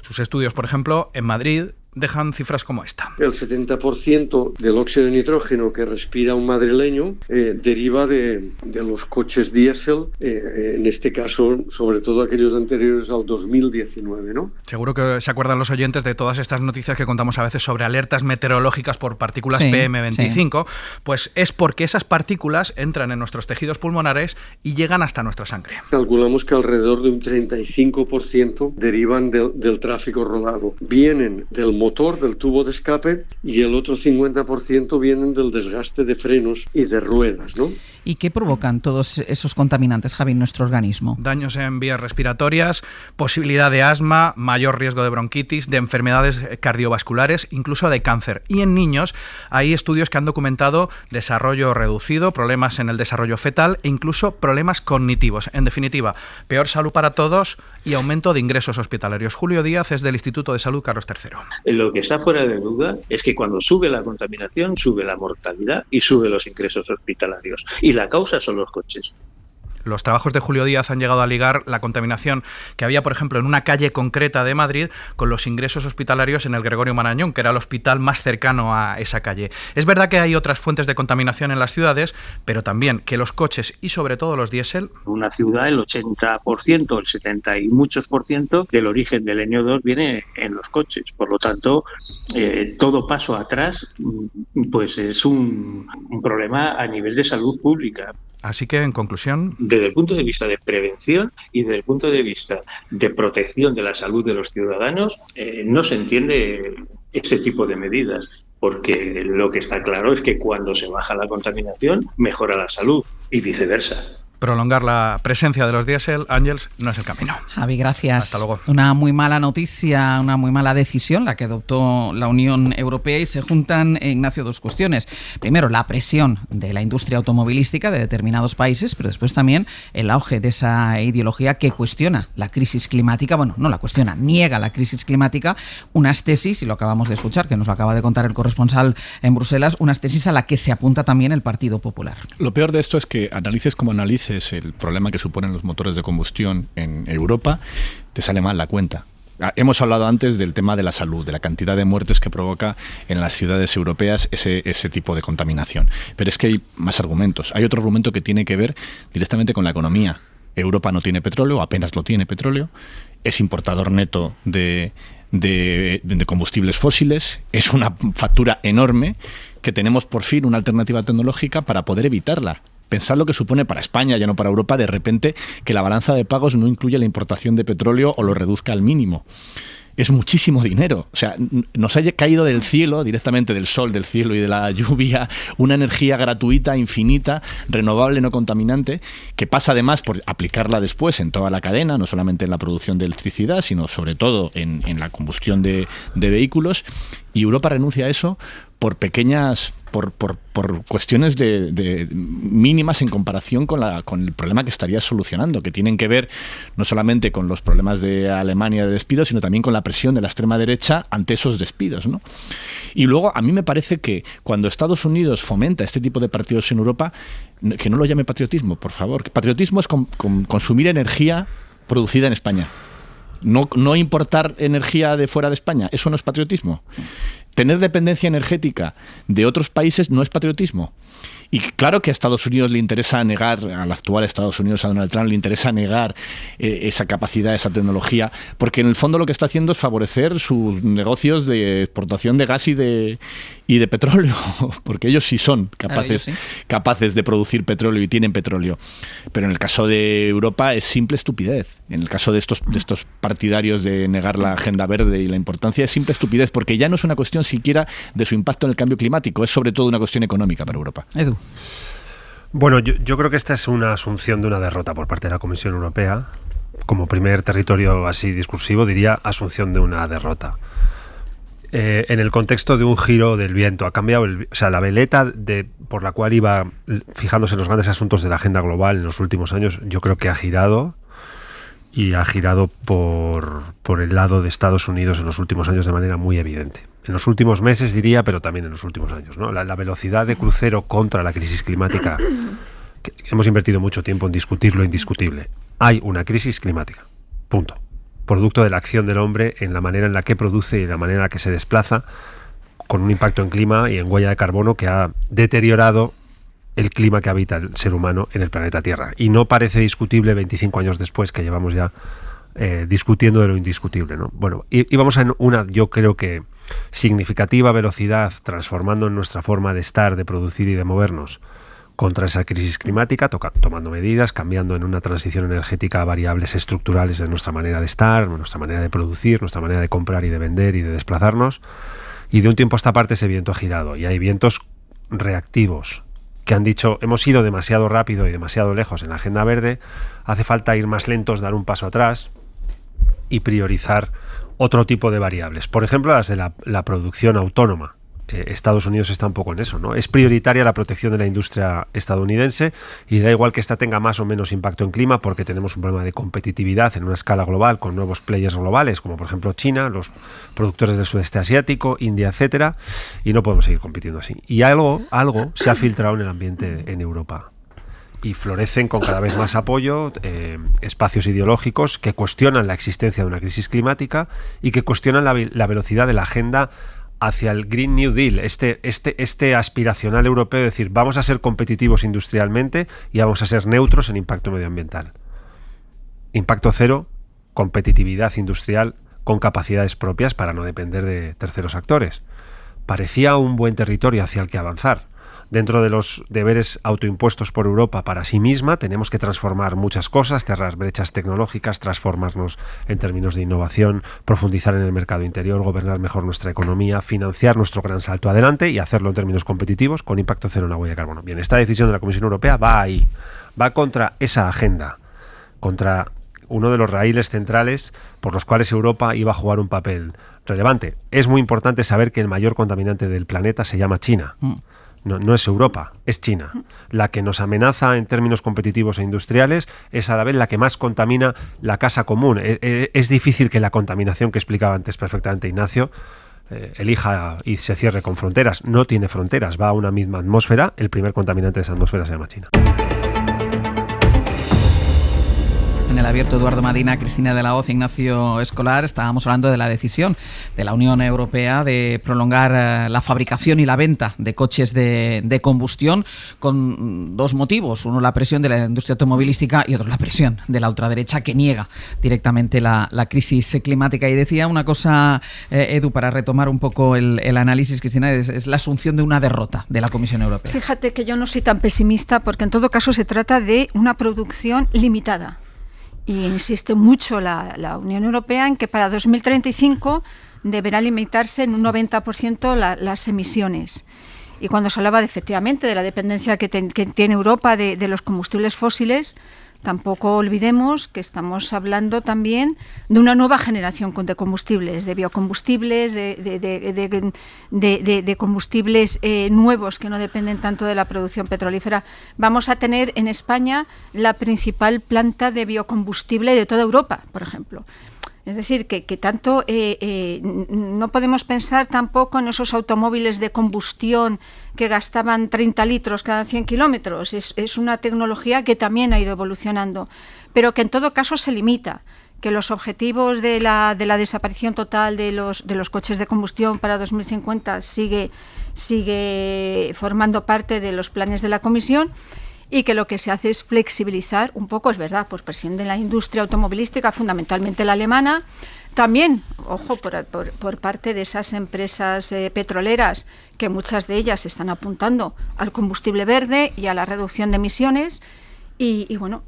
Sus estudios, por ejemplo, en Madrid, dejan cifras como esta. El 70% del óxido de nitrógeno que respira un madrileño deriva de los coches diésel, en este caso, sobre todo aquellos anteriores al 2019, ¿no? Seguro que se acuerdan los oyentes de todas estas noticias que contamos a veces sobre alertas meteorológicas por partículas PM25, pues es porque esas partículas entran en nuestros tejidos pulmonares y llegan hasta nuestra sangre. Calculamos que alrededor de un 35% derivan del tráfico rodado. Vienen del motor, del tubo de escape, y el otro 50% vienen del desgaste de frenos y de ruedas, ¿no? ¿Y qué provocan todos esos contaminantes, Javi, en nuestro organismo? Daños en vías respiratorias, posibilidad de asma, mayor riesgo de bronquitis, de enfermedades cardiovasculares, incluso de cáncer. Y en niños hay estudios que han documentado desarrollo reducido, problemas en el desarrollo fetal e incluso problemas cognitivos. En definitiva, peor salud para todos y aumento de ingresos hospitalarios. Julio Díaz es del Instituto de Salud Carlos III. Lo que está fuera de duda es que cuando sube la contaminación, sube la mortalidad y sube los ingresos hospitalarios. Y la causa son los coches. Los trabajos de Julio Díaz han llegado a ligar la contaminación que había, por ejemplo, en una calle concreta de Madrid con los ingresos hospitalarios en el Gregorio Marañón, que era el hospital más cercano a esa calle. Es verdad que hay otras fuentes de contaminación en las ciudades, pero también que los coches y sobre todo los diésel... En una ciudad el 80%, el 70 y muchos por ciento del origen del NO2 viene en los coches. Por lo tanto, todo paso atrás pues es un problema a nivel de salud pública. Así que, en conclusión... Desde el punto de vista de prevención y desde el punto de vista de protección de la salud de los ciudadanos, no se entiende ese tipo de medidas, porque lo que está claro es que cuando se baja la contaminación, mejora la salud y viceversa. Prolongar la presencia de los diésel, Ángels, no es el camino. Javi, gracias. Hasta luego. Una muy mala noticia, una muy mala decisión la que adoptó la Unión Europea y se juntan, Ignacio, dos cuestiones. Primero, la presión de la industria automovilística de determinados países, pero después también el auge de esa ideología que cuestiona la crisis climática. Bueno, no la cuestiona, niega la crisis climática. Unas tesis, y lo acabamos de escuchar, que nos lo acaba de contar el corresponsal en Bruselas, unas tesis a la que se apunta también el Partido Popular. Lo peor de esto es que analices como analices el problema que suponen los motores de combustión en Europa, te sale mal la cuenta. Hemos hablado antes del tema de la salud, de la cantidad de muertes que provoca en las ciudades europeas ese tipo de contaminación. Pero es que hay más argumentos. Hay otro argumento que tiene que ver directamente con la economía. Europa no tiene petróleo, apenas lo tiene petróleo, es importador neto de combustibles fósiles, es una factura enorme que tenemos por fin una alternativa tecnológica para poder evitarla. Pensad lo que supone para España, ya no para Europa, de repente que la balanza de pagos no incluya la importación de petróleo o lo reduzca al mínimo. es muchísimo dinero. O sea, nos haya caído del cielo, directamente del sol, del cielo y de la lluvia, una energía gratuita, infinita, renovable, no contaminante, que pasa además por aplicarla después en toda la cadena, no solamente en la producción de electricidad, sino sobre todo en la combustión de vehículos. Y Europa renuncia a eso por pequeñas, por cuestiones de mínimas en comparación con el problema que estaría solucionando, que tienen que ver no solamente con los problemas de Alemania de despidos, sino también con la presión de la extrema derecha ante esos despidos, ¿no? Y luego a mí me parece que cuando Estados Unidos fomenta este tipo de partidos en Europa, que no lo llame patriotismo, por favor. Patriotismo es consumir energía producida en España. No importar energía de fuera de España, eso no es patriotismo. Tener dependencia energética de otros países no es patriotismo. Y claro que a Estados Unidos le interesa negar, al actual Estados Unidos, a Donald Trump, le interesa negar esa capacidad, esa tecnología, porque en el fondo lo que está haciendo es favorecer sus negocios de exportación de gas y de petróleo, porque ellos sí son capaces de producir petróleo y tienen petróleo. Pero en el caso de Europa es simple estupidez. En el caso de estos partidarios de negar la agenda verde y la importancia, es simple estupidez, porque ya no es una cuestión siquiera de su impacto en el cambio climático, es sobre todo una cuestión económica para Europa. Edu. Bueno, yo creo que esta es una asunción de una derrota por parte de la Comisión Europea. Como primer territorio así discursivo, diría asunción de una derrota. En el contexto de un giro del viento, ha cambiado, la veleta por la cual iba fijándose en los grandes asuntos de la agenda global en los últimos años, yo creo que ha girado, y ha girado por el lado de Estados Unidos en los últimos años de manera muy evidente. En los últimos meses diría, pero también en los últimos años, ¿no? La velocidad de crucero contra la crisis climática, que hemos invertido mucho tiempo en discutir lo indiscutible. Hay una crisis climática, punto. Producto de la acción del hombre en la manera en la que produce y en la manera en la que se desplaza, con un impacto en clima y en huella de carbono que ha deteriorado el clima que habita el ser humano en el planeta Tierra. Y no parece discutible 25 años después, que llevamos ya discutiendo de lo indiscutible, ¿no? Bueno, y vamos a una, yo creo que significativa velocidad, transformando en nuestra forma de estar, de producir y de movernos contra esa crisis climática, tomando medidas, cambiando en una transición energética a variables estructurales de nuestra manera de estar, nuestra manera de producir, nuestra manera de comprar y de vender y de desplazarnos. Y de un tiempo a esta parte ese viento ha girado, y hay vientos reactivos que han dicho, hemos ido demasiado rápido y demasiado lejos en la agenda verde, hace falta ir más lentos, dar un paso atrás y priorizar otro tipo de variables. Por ejemplo, las de la producción autónoma. Estados Unidos está un poco en eso, ¿no? Es prioritaria la protección de la industria estadounidense, y da igual que esta tenga más o menos impacto en clima, porque tenemos un problema de competitividad en una escala global con nuevos players globales, como por ejemplo China, los productores del sudeste asiático, India, etcétera, y no podemos seguir compitiendo así. Y algo se ha filtrado en el ambiente en Europa. Y florecen con cada vez más apoyo espacios ideológicos que cuestionan la existencia de una crisis climática y que cuestionan la velocidad de la agenda hacia el Green New Deal, este aspiracional europeo de decir, vamos a ser competitivos industrialmente y vamos a ser neutros en impacto medioambiental. Impacto cero, competitividad industrial con capacidades propias para no depender de terceros actores. Parecía un buen territorio hacia el que avanzar. Dentro de los deberes autoimpuestos por Europa para sí misma, tenemos que transformar muchas cosas, cerrar brechas tecnológicas, transformarnos en términos de innovación, profundizar en el mercado interior, gobernar mejor nuestra economía, financiar nuestro gran salto adelante y hacerlo en términos competitivos con impacto cero en la huella de carbono. Bien, esta decisión de la Comisión Europea va ahí, va contra esa agenda, contra uno de los raíles centrales por los cuales Europa iba a jugar un papel relevante. Es muy importante saber que el mayor contaminante del planeta se llama China. No es Europa, es China. La que nos amenaza en términos competitivos e industriales es a la vez la que más contamina la casa común. Es difícil que la contaminación que explicaba antes perfectamente Ignacio elija y se cierre con fronteras. No tiene fronteras, va a una misma atmósfera. El primer contaminante de esa atmósfera se llama China. En el abierto, Eduardo Madina, Cristina de la Hoz, Ignacio Escolar, estábamos hablando de la decisión de la Unión Europea de prolongar la fabricación y la venta de coches de combustión con dos motivos. Uno, la presión de la industria automovilística, y otro, la presión de la ultraderecha, que niega directamente la crisis climática. Y decía una cosa, Edu, para retomar un poco el análisis, Cristina, es la asunción de una derrota de la Comisión Europea. Fíjate que yo no soy tan pesimista, porque en todo caso se trata de una producción limitada. y insiste mucho la Unión Europea en que para 2035 deberá limitarse en un 90% las emisiones. Y cuando se hablaba efectivamente de la dependencia que tiene Europa de los combustibles fósiles, tampoco olvidemos que estamos hablando también de una nueva generación de combustibles, de biocombustibles, de combustibles nuevos que no dependen tanto de la producción petrolífera. Vamos a tener en España la principal planta de biocombustible de toda Europa, por ejemplo. Es decir, que tanto no podemos pensar tampoco en esos automóviles de combustión que gastaban 30 litros cada 100 kilómetros. Es una tecnología que también ha ido evolucionando, pero que en todo caso se limita. Que los objetivos de la desaparición total de los coches de combustión para 2050 sigue formando parte de los planes de la Comisión, y que lo que se hace es flexibilizar un poco, es verdad, por presión de la industria automovilística, fundamentalmente la alemana, también, ojo, por parte de esas empresas petroleras, que muchas de ellas están apuntando al combustible verde y a la reducción de emisiones. Y bueno,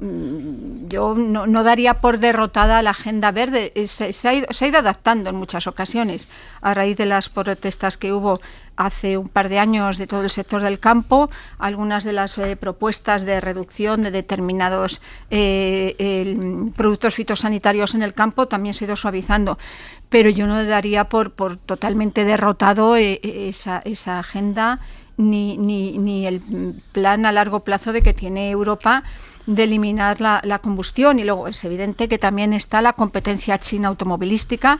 yo no daría por derrotada la agenda verde. Se ha ido adaptando en muchas ocasiones a raíz de las protestas que hubo hace un par de años de todo el sector del campo. Algunas de las propuestas de reducción de determinados productos fitosanitarios en el campo también se ha ido suavizando. Pero yo no daría por totalmente derrotado esa agenda ni el plan a largo plazo de que tiene Europa de eliminar la combustión. Y luego es evidente que también está la competencia china automovilística,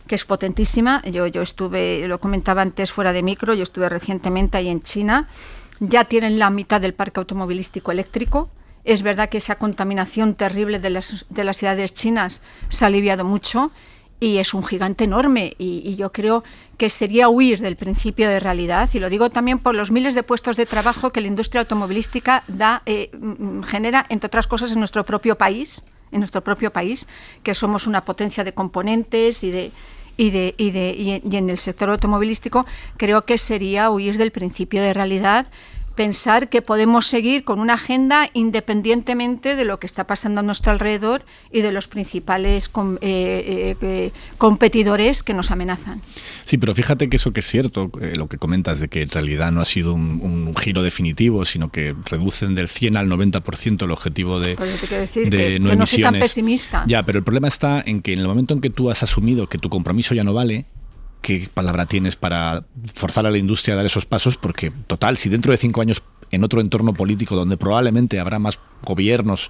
que es potentísima. Yo estuve, lo comentaba antes fuera de micro, yo estuve recientemente ahí en China. Ya tienen la mitad del parque automovilístico eléctrico. Es verdad que esa contaminación terrible de las ciudades chinas se ha aliviado mucho, y es un gigante enorme, y yo creo que sería huir del principio de realidad, y lo digo también por los miles de puestos de trabajo que la industria automovilística genera, entre otras cosas, en nuestro propio país, que somos una potencia de componentes y en el sector automovilístico. Creo que sería huir del principio de realidad, pensar que podemos seguir con una agenda independientemente de lo que está pasando a nuestro alrededor y de los principales competidores que nos amenazan. Sí, pero fíjate que eso que es cierto, lo que comentas de que en realidad no ha sido un giro definitivo, sino que reducen del 100 al 90% el objetivo de no emisiones. Que no soy tan pesimista. Ya, pero el problema está en que en el momento en que tú has asumido que tu compromiso ya no vale, ¿qué palabra tienes para forzar a la industria a dar esos pasos? Porque, total, si dentro de 5 años en otro entorno político donde probablemente habrá más gobiernos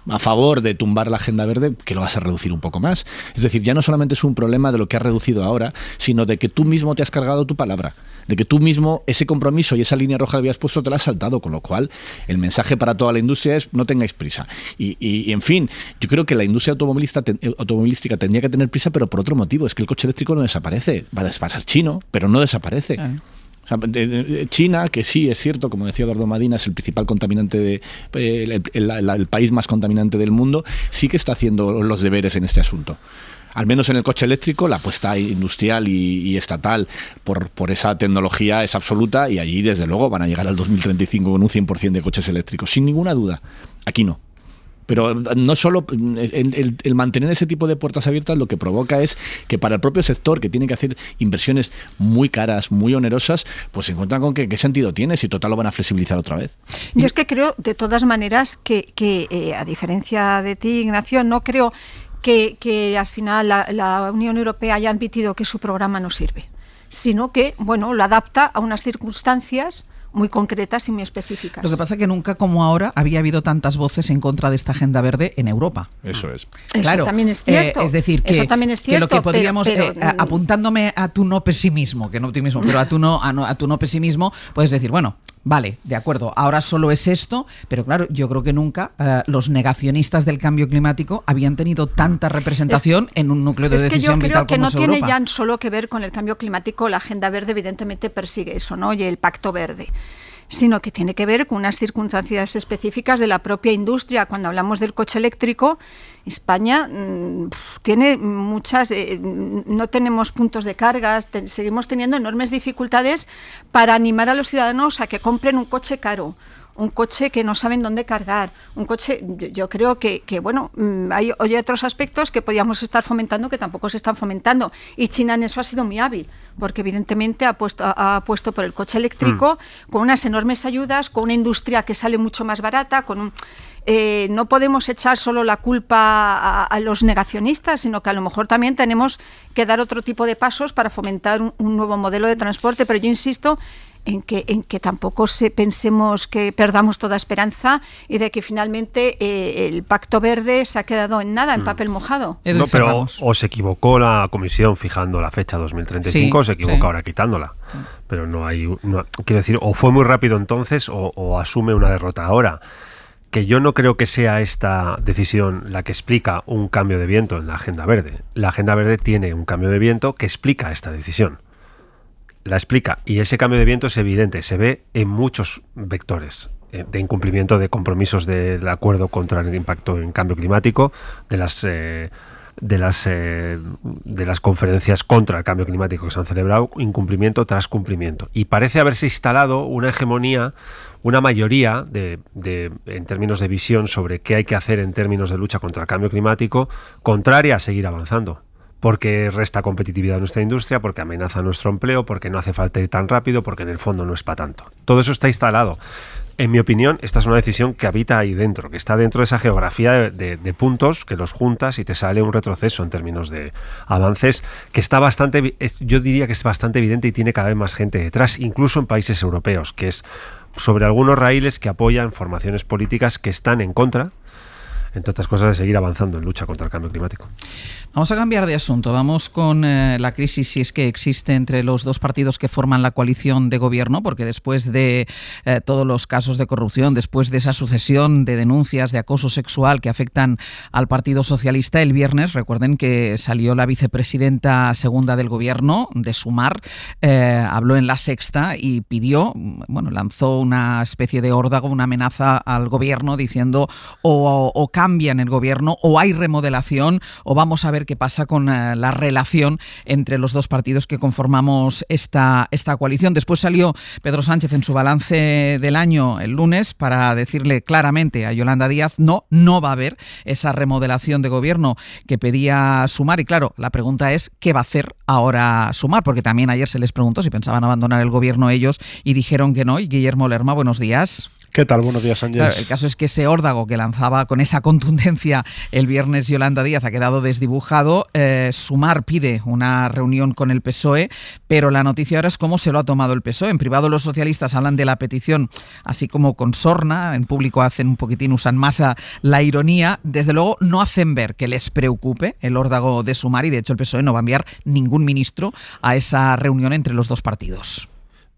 a favor de tumbar la agenda verde, que lo vas a reducir un poco más. Es decir, ya no solamente es un problema de lo que has reducido ahora, sino de que tú mismo te has cargado tu palabra, de que tú mismo ese compromiso y esa línea roja que habías puesto te la has saltado, con lo cual el mensaje para toda la industria es: no tengáis prisa. Y en fin, yo creo que la industria automovilística tendría que tener prisa, pero por otro motivo, es que el coche eléctrico no desaparece, va a ser chino, pero no desaparece. China, que sí, es cierto, como decía Eduardo Madina, es el principal contaminante, el país más contaminante del mundo, sí que está haciendo los deberes en este asunto. Al menos en el coche eléctrico, la apuesta industrial y estatal por esa tecnología es absoluta, y allí, desde luego, van a llegar al 2035 con un 100% de coches eléctricos, sin ninguna duda. Aquí no. Pero no solo el mantener ese tipo de puertas abiertas, lo que provoca es que para el propio sector, que tiene que hacer inversiones muy caras, muy onerosas, pues se encuentran con que qué sentido tiene si total lo van a flexibilizar otra vez. Yo es que creo, de todas maneras, que a diferencia de ti, Ignacio, no creo que al final la Unión Europea haya admitido que su programa no sirve, sino que, bueno, lo adapta a unas circunstancias muy concretas y muy específicas. Lo que pasa es que nunca como ahora había habido tantas voces en contra de esta agenda verde en Europa. Eso es. Claro, eso también es cierto. Es decir, que lo que podríamos, apuntándome a tu no pesimismo, que no optimismo, pero a tu no pesimismo, puedes decir, bueno, vale, de acuerdo, ahora solo es esto, pero claro, yo creo que nunca los negacionistas del cambio climático habían tenido tanta representación en un núcleo de decisión vital como es Europa. Es que yo creo que no tiene ya solo que ver con el cambio climático. La agenda verde evidentemente persigue eso, ¿no? Y el pacto verde, sino que tiene que ver con unas circunstancias específicas de la propia industria. Cuando hablamos del coche eléctrico, España tiene muchas, no tenemos puntos de cargas, seguimos teniendo enormes dificultades para animar a los ciudadanos a que compren un coche caro un coche que no saben dónde cargar, un coche, yo creo que bueno, hay otros aspectos que podíamos estar fomentando que tampoco se están fomentando, y China en eso ha sido muy hábil, porque evidentemente ha puesto por el coche eléctrico con unas enormes ayudas, con una industria que sale mucho más barata, no podemos echar solo la culpa a los negacionistas, sino que a lo mejor también tenemos que dar otro tipo de pasos para fomentar un nuevo modelo de transporte, pero yo insisto en que tampoco pensemos que perdamos toda esperanza y de que finalmente el Pacto Verde se ha quedado en nada, en papel mojado. No, pero o se equivocó la Comisión fijando la fecha 2035 o se equivocó ahora quitándola. Pero quiero decir, o fue muy rápido entonces o asume una derrota ahora. Que yo no creo que sea esta decisión la que explica un cambio de viento en la Agenda Verde. La Agenda Verde tiene un cambio de viento que explica esta decisión. La explica, y ese cambio de viento es evidente, se ve en muchos vectores de incumplimiento de compromisos del acuerdo contra el impacto en cambio climático, de las conferencias contra el cambio climático que se han celebrado, incumplimiento tras cumplimiento. Y parece haberse instalado una hegemonía, una mayoría en términos de visión sobre qué hay que hacer en términos de lucha contra el cambio climático, contraria a seguir avanzando. Porque resta competitividad a nuestra industria, porque amenaza nuestro empleo, porque no hace falta ir tan rápido, porque en el fondo no es para tanto. Todo eso está instalado. En mi opinión, esta es una decisión que habita ahí dentro, que está dentro de esa geografía de puntos que los juntas y te sale un retroceso en términos de avances que está yo diría que es bastante evidente y tiene cada vez más gente detrás, incluso en países europeos, que es sobre algunos raíles que apoyan formaciones políticas que están en contra, entre otras cosas, de seguir avanzando en lucha contra el cambio climático. Vamos a cambiar de asunto. Vamos con la crisis, si es que existe, entre los dos partidos que forman la coalición de gobierno, porque después de todos los casos de corrupción, después de esa sucesión de denuncias de acoso sexual que afectan al Partido Socialista, el viernes, recuerden que salió la vicepresidenta segunda del gobierno, de Sumar, habló en La Sexta y lanzó una especie de órdago, una amenaza al gobierno diciendo o cambian el gobierno o hay remodelación o vamos a ver qué pasa con la relación entre los dos partidos que conformamos esta coalición. Después salió Pedro Sánchez en su balance del año el lunes para decirle claramente a Yolanda Díaz no va a haber esa remodelación de gobierno que pedía Sumar. Y claro, la pregunta es ¿qué va a hacer ahora Sumar? Porque también ayer se les preguntó si pensaban abandonar el gobierno ellos y dijeron que no. Y Guillermo Lerma, buenos días. ¿Qué tal? Buenos días, Ángeles. Claro, el caso es que ese órdago que lanzaba con esa contundencia el viernes Yolanda Díaz ha quedado desdibujado. Sumar pide una reunión con el PSOE, pero la noticia ahora es cómo se lo ha tomado el PSOE. En privado los socialistas hablan de la petición así como con sorna, en público hacen un poquitín, usan más la ironía. Desde luego no hacen ver que les preocupe el órdago de Sumar y de hecho el PSOE no va a enviar ningún ministro a esa reunión entre los dos partidos.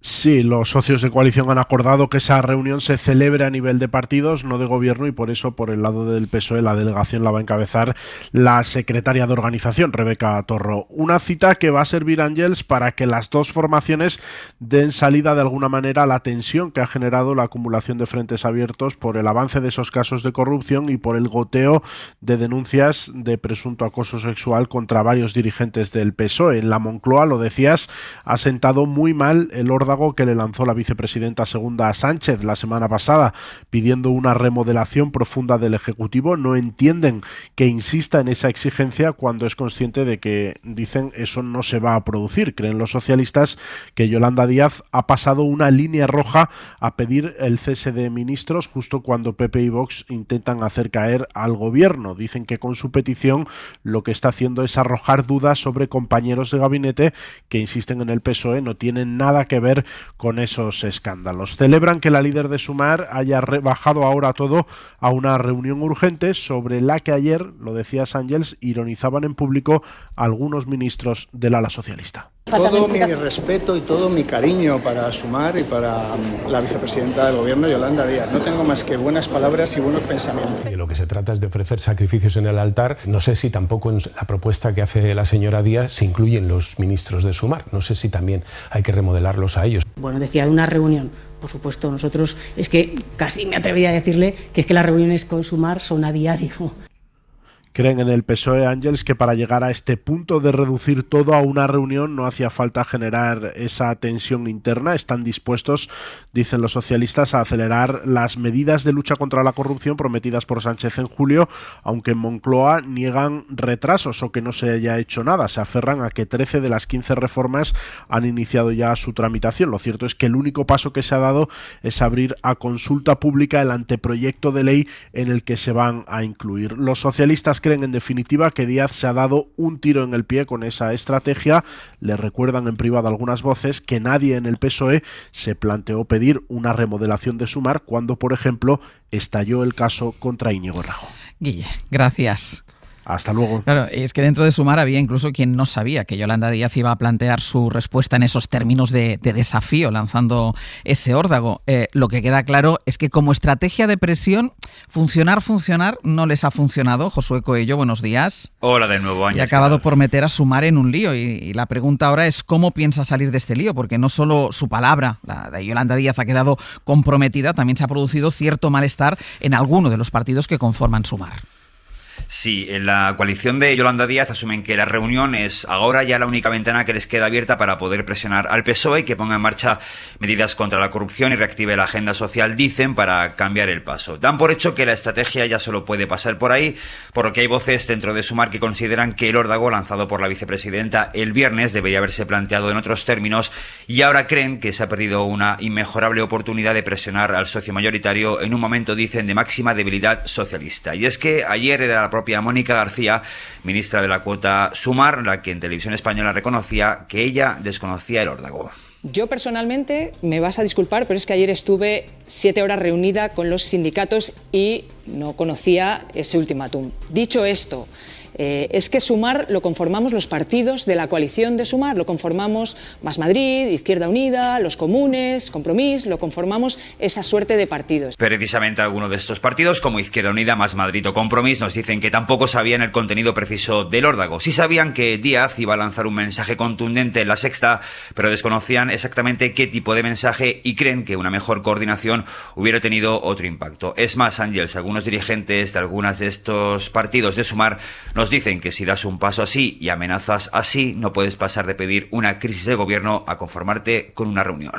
Sí, los socios de coalición han acordado que esa reunión se celebre a nivel de partidos, no de gobierno, y por eso, por el lado del PSOE, la delegación la va a encabezar la secretaria de organización, Rebeca Torro. Una cita que va a servir, Ángels, para que las dos formaciones den salida de alguna manera a la tensión que ha generado la acumulación de frentes abiertos por el avance de esos casos de corrupción y por el goteo de denuncias de presunto acoso sexual contra varios dirigentes del PSOE. En la Moncloa, lo decías, ha sentado muy mal el órdago que le lanzó la vicepresidenta segunda a Sánchez la semana pasada, pidiendo una remodelación profunda del Ejecutivo. No entienden que insista en esa exigencia cuando es consciente de que, dicen, eso no se va a producir. Creen los socialistas que Yolanda Díaz ha pasado una línea roja a pedir el cese de ministros justo cuando PP y Vox intentan hacer caer al gobierno. Dicen que con su petición lo que está haciendo es arrojar dudas sobre compañeros de gabinete que, insisten en el PSOE, no tienen nada que ver con esos escándalos. Celebran que la líder de Sumar haya rebajado ahora todo a una reunión urgente sobre la que ayer, lo decía Ángels, ironizaban en público algunos ministros del ala socialista. Todo mi respeto y todo mi cariño para Sumar y para la vicepresidenta del gobierno, Yolanda Díaz. No tengo más que buenas palabras y buenos pensamientos. Lo que se trata es de ofrecer sacrificios en el altar. No sé si tampoco en la propuesta que hace la señora Díaz se incluyen los ministros de Sumar. No sé si también hay que remodelarlos a ellos. Bueno, decía, una reunión. Por supuesto, nosotros es que casi me atrevería a decirle que es que las reuniones con Sumar son a diario. Creen en el PSOE, Ángels, que para llegar a este punto de reducir todo a una reunión no hacía falta generar esa tensión interna. Están dispuestos, dicen los socialistas, a acelerar las medidas de lucha contra la corrupción prometidas por Sánchez en julio, aunque en Moncloa niegan retrasos o que no se haya hecho nada. Se aferran a que 13 de las 15 reformas han iniciado ya su tramitación. Lo cierto es que el único paso que se ha dado es abrir a consulta pública el anteproyecto de ley en el que se van a incluir. Los socialistas creen en definitiva que Díaz se ha dado un tiro en el pie con esa estrategia. Le recuerdan en privado algunas voces que nadie en el PSOE se planteó pedir una remodelación de Sumar cuando, por ejemplo, estalló el caso contra Íñigo Errejón. Guille, gracias. Hasta luego. Claro, es que dentro de Sumar había incluso quien no sabía que Yolanda Díaz iba a plantear su respuesta en esos términos de desafío, lanzando ese órdago. Lo que queda claro es que como estrategia de presión, funcionar no les ha funcionado. Josué Coello, buenos días. Hola de nuevo, Ángel. Y ha acabado por meter a Sumar en un lío. Y la pregunta ahora es cómo piensa salir de este lío, porque no solo su palabra, la de Yolanda Díaz, ha quedado comprometida, también se ha producido cierto malestar en alguno de los partidos que conforman Sumar. Sí, en la coalición de Yolanda Díaz asumen que la reunión es ahora ya la única ventana que les queda abierta para poder presionar al PSOE que ponga en marcha medidas contra la corrupción y reactive la agenda social, dicen, para cambiar el paso. Dan por hecho que la estrategia ya solo puede pasar por ahí, por lo que hay voces dentro de Sumar que consideran que el órdago lanzado por la vicepresidenta el viernes debería haberse planteado en otros términos y ahora creen que se ha perdido una inmejorable oportunidad de presionar al socio mayoritario en un momento, dicen, de máxima debilidad socialista. Y es que ayer era la propia Mónica García, ministra de la cuota Sumar, la que en Televisión Española reconocía que ella desconocía el órdago. Yo personalmente, me vas a disculpar, pero es que ayer estuve 7 horas reunida con los sindicatos y no conocía ese ultimátum. Dicho esto, es que Sumar lo conformamos los partidos de la coalición de Sumar, lo conformamos Más Madrid, Izquierda Unida, Los Comunes, Compromís, lo conformamos esa suerte de partidos. Precisamente algunos de estos partidos, como Izquierda Unida, Más Madrid o Compromís, nos dicen que tampoco sabían el contenido preciso del órdago. Sí sabían que Díaz iba a lanzar un mensaje contundente en La Sexta, pero desconocían exactamente qué tipo de mensaje y creen que una mejor coordinación hubiera tenido otro impacto. Es más, Ángels, algunos dirigentes de algunos de estos partidos de Sumar nos dicen que si das un paso así y amenazas así, no puedes pasar de pedir una crisis de gobierno a conformarte con una reunión.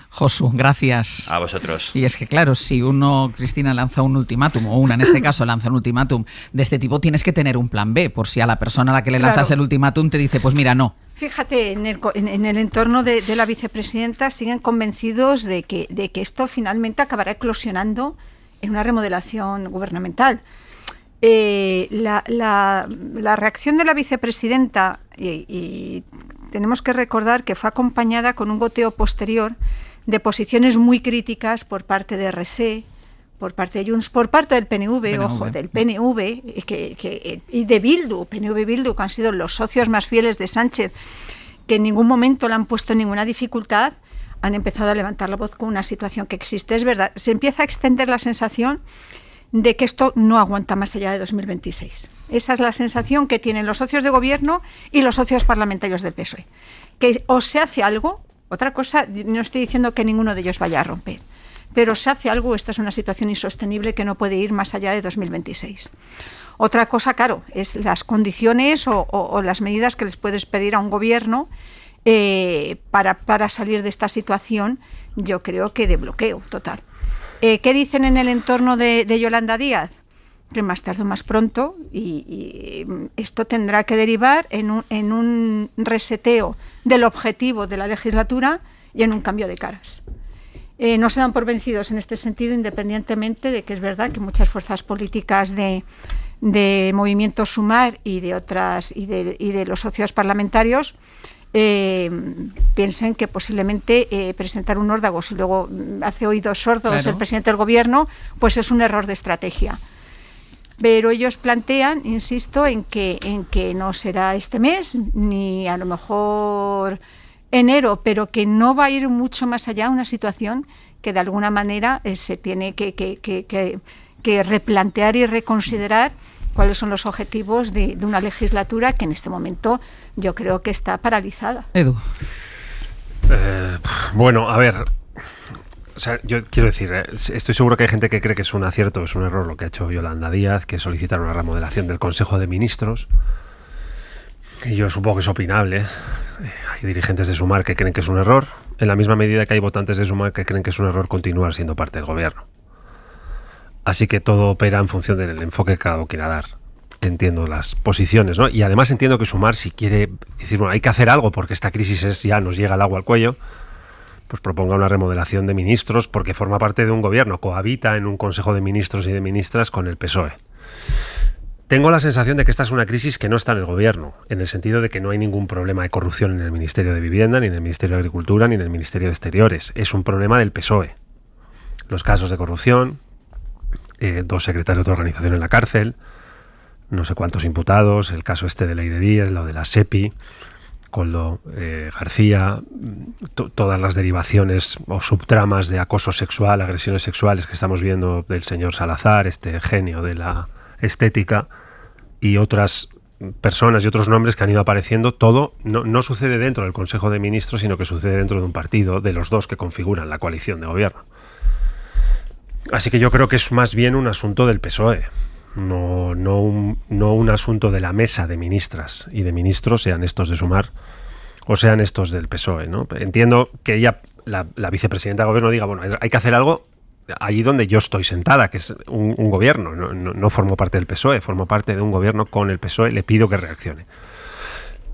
Josu, gracias. A vosotros. Y es que claro, si uno, Cristina, lanza un ultimátum, o una en este caso lanza un ultimátum de este tipo, tienes que tener un plan B, por si a la persona a la que le lanzas el ultimátum te dice, pues mira, no. Fíjate, en el entorno de la vicepresidenta siguen convencidos de que esto finalmente acabará eclosionando en una remodelación gubernamental. La reacción de la vicepresidenta, y tenemos que recordar que fue acompañada con un goteo posterior de posiciones muy críticas por parte de RC, por parte de Junts, por parte del PNV. Ojo, del PNV y de Bildu, PNV-Bildu, que han sido los socios más fieles de Sánchez, que en ningún momento le han puesto ninguna dificultad, han empezado a levantar la voz con una situación que existe. Es verdad, se empieza a extender la sensación de que esto no aguanta más allá de 2026. Esa es la sensación que tienen los socios de gobierno y los socios parlamentarios del PSOE. Que o se hace algo, otra cosa, no estoy diciendo que ninguno de ellos vaya a romper, pero se hace algo, esta es una situación insostenible que no puede ir más allá de 2026. Otra cosa, claro, es las condiciones o las medidas que les puedes pedir a un gobierno para salir de esta situación, yo creo que de bloqueo total. ¿Qué dicen en el entorno de Yolanda Díaz? Que más tarde o más pronto, y esto tendrá que derivar en un reseteo del objetivo de la legislatura y en un cambio de caras. No se dan por vencidos en este sentido, independientemente de que es verdad que muchas fuerzas políticas de Movimiento Sumar y de los socios parlamentarios piensen que posiblemente presentar un órdago, si luego hace oídos sordos el presidente del gobierno, pues es un error de estrategia. Pero ellos plantean, insisto, en que no será este mes, ni a lo mejor enero, pero que no va a ir mucho más allá, una situación que de alguna manera se tiene que replantear y reconsiderar cuáles son los objetivos de una legislatura que en este momento yo creo que está paralizada. Edu. Bueno, a ver, O sea, yo quiero decir, estoy seguro que hay gente que cree que es un acierto, es un error lo que ha hecho Yolanda Díaz, que solicitar una remodelación del Consejo de Ministros. Y yo supongo que es opinable. Hay dirigentes de Sumar que creen que es un error, en la misma medida que hay votantes de Sumar que creen que es un error continuar siendo parte del gobierno. Así que todo opera en función del enfoque que cada uno quiera dar. Entiendo las posiciones, ¿no? Y además entiendo que Sumar, si quiere decir, bueno, hay que hacer algo porque esta crisis ya nos llega el agua al cuello, pues proponga una remodelación de ministros porque forma parte de un gobierno, cohabita en un consejo de ministros y de ministras con el PSOE. Tengo la sensación de que esta es una crisis que no está en el gobierno, en el sentido de que no hay ningún problema de corrupción en el Ministerio de Vivienda, ni en el Ministerio de Agricultura, ni en el Ministerio de Exteriores. Es un problema del PSOE. Los casos de corrupción, 2 secretarios de organización en la cárcel, no sé cuántos imputados, el caso este de Leire Díez, lo de la SEPI, Coldo García, todas las derivaciones o subtramas de acoso sexual, agresiones sexuales que estamos viendo del señor Salazar, este genio de la estética, y otras personas y otros nombres que han ido apareciendo. Todo no sucede dentro del Consejo de Ministros, sino que sucede dentro de un partido, de los 2 que configuran la coalición de gobierno. Así que yo creo que es más bien un asunto del PSOE. No un asunto de la mesa de ministras y de ministros, sean estos de Sumar o sean estos del PSOE, ¿no? Entiendo que ella, la vicepresidenta de gobierno, diga, bueno, hay que hacer algo allí donde yo estoy sentada, que es un gobierno. No formo parte del PSOE, formo parte de un gobierno con el PSOE, le pido que reaccione.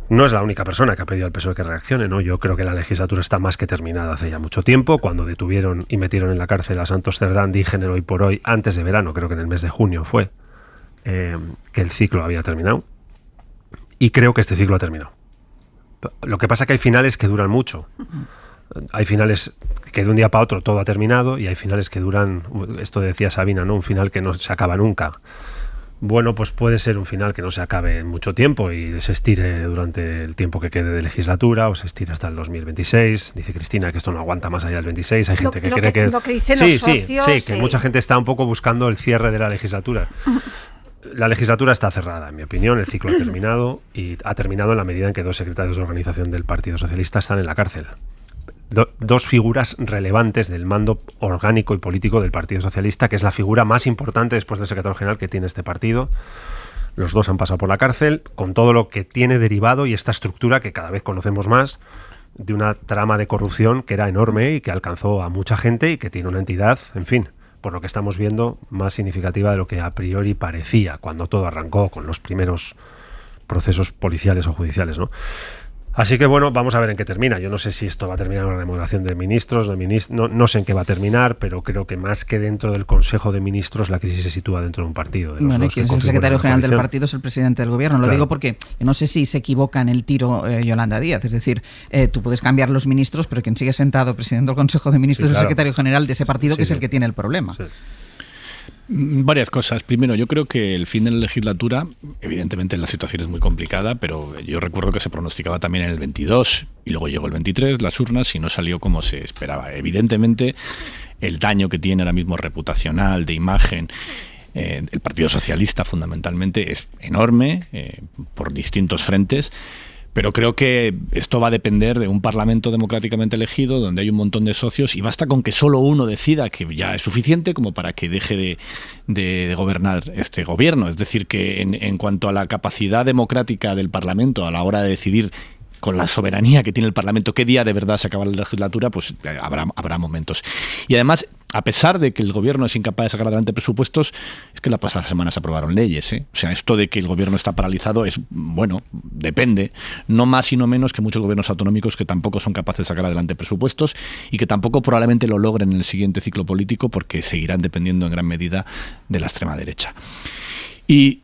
No es la única persona que ha pedido al PSOE que reaccione, ¿no? Yo creo que la legislatura está más que terminada hace ya mucho tiempo. Cuando detuvieron y metieron en la cárcel a Santos Cerdán, dije en el Hoy por Hoy, antes de verano, creo que en el mes de junio fue, que el ciclo había terminado, y creo que este ciclo ha terminado. Lo que pasa es que hay finales que duran mucho. Hay finales que de un día para otro todo ha terminado, y hay finales que duran, esto decía Sabina, ¿no? Un final que no se acaba nunca. Bueno, pues puede ser un final que no se acabe en mucho tiempo y se estire durante el tiempo que quede de legislatura, o se estire hasta el 2026. Dice Cristina que esto no aguanta más allá del 26. Hay gente que cree que... Lo que dicen los socios... Sí, que mucha gente está un poco buscando el cierre de la legislatura. La legislatura está cerrada, en mi opinión. El ciclo ha terminado, y ha terminado en la medida en que 2 secretarios de organización del Partido Socialista están en la cárcel. 2 figuras relevantes del mando orgánico y político del Partido Socialista, que es la figura más importante después del secretario general que tiene este partido. Los 2 han pasado por la cárcel, con todo lo que tiene derivado y esta estructura que cada vez conocemos más, de una trama de corrupción que era enorme y que alcanzó a mucha gente y que tiene una entidad, en fin, por lo que estamos viendo, más significativa de lo que a priori parecía cuando todo arrancó con los primeros procesos policiales o judiciales, ¿no? Así que bueno, vamos a ver en qué termina. Yo no sé si esto va a terminar en una remodelación de ministros, no sé en qué va a terminar, pero creo que más que dentro del Consejo de Ministros, la crisis se sitúa dentro de un partido. Bueno, y quien es el secretario general del partido es el presidente del gobierno. Lo digo porque no sé si se equivoca en el tiro Yolanda Díaz. Es decir, tú puedes cambiar los ministros, pero quien sigue sentado presidente del Consejo de Ministros es el secretario general de ese partido, que es el que tiene el problema. Sí. Varias cosas. Primero, yo creo que el fin de la legislatura, evidentemente la situación es muy complicada, pero yo recuerdo que se pronosticaba también en el 22 y luego llegó el 23, las urnas, y no salió como se esperaba. Evidentemente, el daño que tiene ahora mismo reputacional, de imagen, el Partido Socialista fundamentalmente es enorme por distintos frentes. Pero creo que esto va a depender de un Parlamento democráticamente elegido, donde hay un montón de socios, y basta con que solo uno decida, que ya es suficiente como para que deje de gobernar este gobierno. Es decir, que en cuanto a la capacidad democrática del Parlamento a la hora de decidir con la soberanía que tiene el Parlamento qué día de verdad se acaba la legislatura, pues habrá momentos. Y además, a pesar de que el gobierno es incapaz de sacar adelante presupuestos, es que la pasada semana se aprobaron leyes, ¿eh? O sea, esto de que el gobierno está paralizado es, bueno, depende, no más y no menos que muchos gobiernos autonómicos que tampoco son capaces de sacar adelante presupuestos y que tampoco probablemente lo logren en el siguiente ciclo político, porque seguirán dependiendo en gran medida de la extrema derecha. Y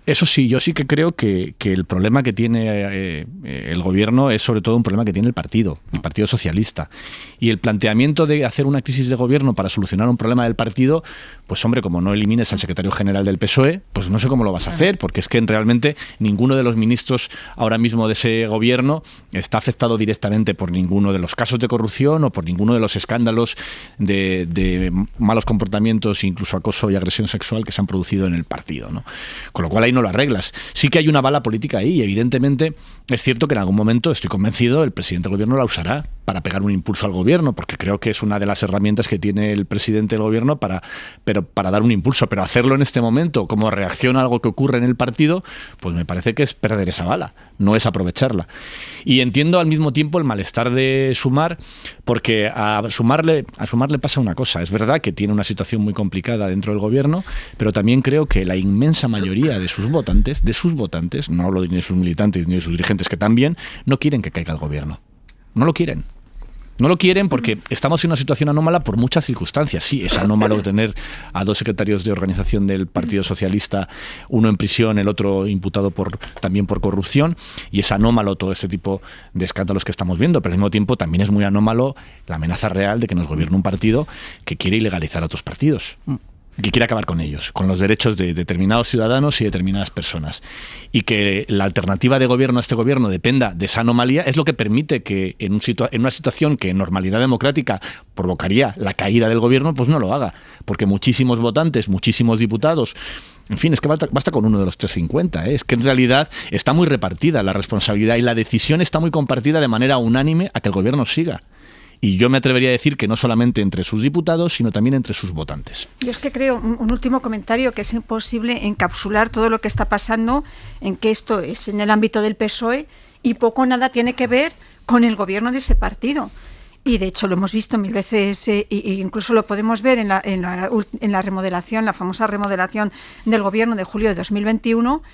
eso sí, yo sí que creo que el problema que tiene el gobierno es sobre todo un problema que tiene el Partido Socialista. Y el planteamiento de hacer una crisis de gobierno para solucionar un problema del partido, pues hombre, como no elimines al secretario general del PSOE, pues no sé cómo lo vas a hacer, porque es que realmente ninguno de los ministros ahora mismo de ese gobierno está afectado directamente por ninguno de los casos de corrupción o por ninguno de los escándalos de malos comportamientos, incluso acoso y agresión sexual que se han producido en el partido, ¿no? Con lo cual hay ahí no lo arreglas. Sí que hay una bala política ahí y evidentemente es cierto que en algún momento, estoy convencido, el presidente del gobierno la usará para pegar un impulso al gobierno, porque creo que es una de las herramientas que tiene el presidente del gobierno para dar un impulso, pero hacerlo en este momento como reacción a algo que ocurre en el partido, pues me parece que es perder esa bala, no es aprovecharla. Y entiendo al mismo tiempo el malestar de Sumar, porque a Sumar le pasa una cosa. Es verdad que tiene una situación muy complicada dentro del gobierno, pero también creo que la inmensa mayoría de sus votantes, no hablo ni de sus militantes ni de sus dirigentes, que también no quieren que caiga el gobierno. No lo quieren. No lo quieren porque estamos en una situación anómala por muchas circunstancias. Sí, es anómalo tener a 2 secretarios de organización del Partido Socialista, uno en prisión, el otro imputado también por corrupción, y es anómalo todo este tipo de escándalos que estamos viendo, pero al mismo tiempo también es muy anómalo la amenaza real de que nos gobierne un partido que quiere ilegalizar a otros partidos, que quiere acabar con ellos, con los derechos de determinados ciudadanos y determinadas personas. Y que la alternativa de gobierno a este gobierno dependa de esa anomalía es lo que permite que en una situación que en normalidad democrática provocaría la caída del gobierno, pues no lo haga. Porque muchísimos votantes, muchísimos diputados, en fin, es que basta con uno de los 350, es que en realidad está muy repartida la responsabilidad y la decisión está muy compartida de manera unánime a que el gobierno siga. Y yo me atrevería a decir que no solamente entre sus diputados, sino también entre sus votantes. Yo es que creo, un último comentario, que es imposible encapsular todo lo que está pasando en que esto es en el ámbito del PSOE y poco o nada tiene que ver con el gobierno de ese partido. Y de hecho lo hemos visto 1000 veces, e incluso lo podemos ver en la remodelación, la famosa remodelación del gobierno de julio de 2021,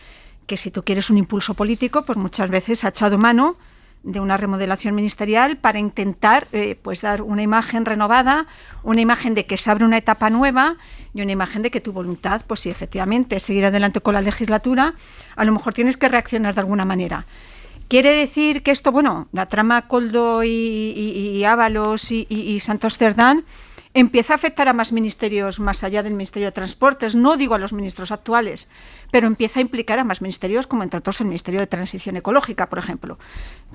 que si tú quieres un impulso político, pues muchas veces ha echado mano de una remodelación ministerial para intentar pues dar una imagen renovada, una imagen de que se abre una etapa nueva y una imagen de que tu voluntad, pues sí, efectivamente, seguir adelante con la legislatura, a lo mejor tienes que reaccionar de alguna manera. ¿Quiere decir que esto, la trama Koldo y Ábalos y Santos Cerdán empieza a afectar a más ministerios más allá del Ministerio de Transportes? No digo a los ministros actuales, pero empieza a implicar a más ministerios, como entre otros el Ministerio de Transición Ecológica, por ejemplo.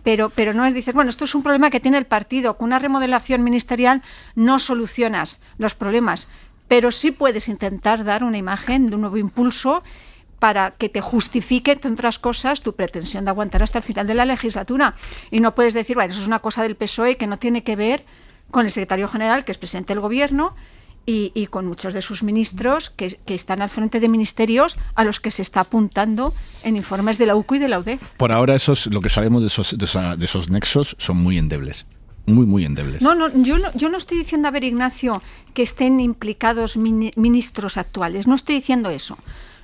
Pero no es decir, esto es un problema que tiene el partido, con una remodelación ministerial no solucionas los problemas, pero sí puedes intentar dar una imagen de un nuevo impulso para que te justifique, entre otras cosas, tu pretensión de aguantar hasta el final de la legislatura. Y no puedes decir, eso es una cosa del PSOE que no tiene que ver con el secretario general, que es presidente del gobierno, y con muchos de sus ministros que están al frente de ministerios a los que se está apuntando en informes de la UCO y de la UDEF. Por ahora, lo que sabemos de esos nexos son muy endebles. Muy endebles. Yo no estoy diciendo, Ignacio, que estén implicados ministros actuales. No estoy diciendo eso.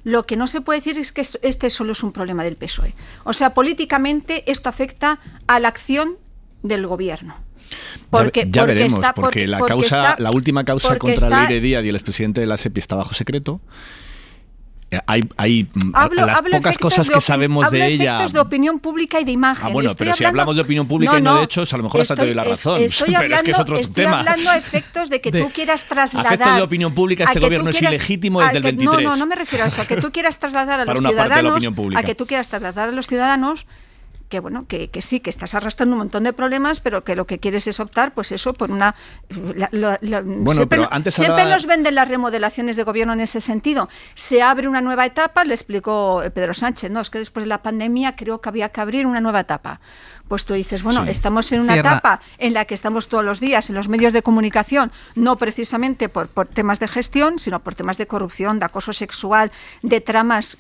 Lo que no se puede decir es que este solo es un problema del PSOE. O sea, políticamente esto afecta a la acción del gobierno. Ya veremos, porque la última causa contra Leire Díaz y el expresidente de la SEPI está bajo secreto. Hay las pocas cosas que sabemos de ella. Efectos de opinión pública y de imagen. Pero si hablamos de opinión pública y no de hechos, a lo mejor hasta te doy la razón. Estoy hablando a efectos de que tú quieras trasladar. A efectos de opinión pública, este gobierno es ilegítimo desde el 23. No me refiero a eso. A que tú quieras trasladar a los ciudadanos. A que tú quieras trasladar a los ciudadanos que sí, que estás arrastrando un montón de problemas, pero que lo que quieres es optar, pues eso, por una... siempre nos venden las remodelaciones de gobierno en ese sentido. Se abre una nueva etapa, le explicó Pedro Sánchez, es que después de la pandemia creo que había que abrir una nueva etapa. Pues tú dices, estamos en una etapa en la que estamos todos los días en los medios de comunicación, no precisamente por temas de gestión, sino por temas de corrupción, de acoso sexual, de tramas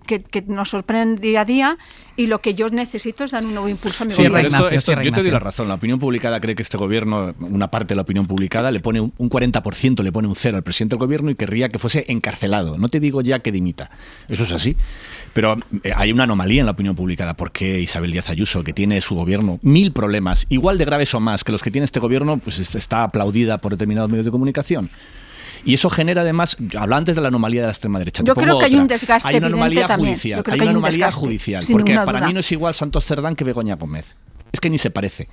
que nos sorprenden día a día, y lo que yo necesito es dar un nuevo impulso a mi gobierno. Yo te doy la razón. La opinión publicada cree que este gobierno, una parte de la opinión publicada, le pone un 40%, le pone un 0 al presidente del gobierno y querría que fuese encarcelado. No te digo ya que dimita. Eso es así. Pero hay una anomalía en la opinión publicada. ¿Por qué Isabel Díaz Ayuso, que tiene su gobierno 1000 problemas, igual de graves o más que los que tiene este gobierno, pues está aplaudida por determinados medios de comunicación? Y eso genera, además, hablaba antes de la anomalía de la extrema derecha. Yo creo que hay un desgaste hay una anomalía también. Judicial. Hay una anomalía judicial. Porque para mí no es igual Santos Cerdán que Begoña Gómez. Es que ni se parece.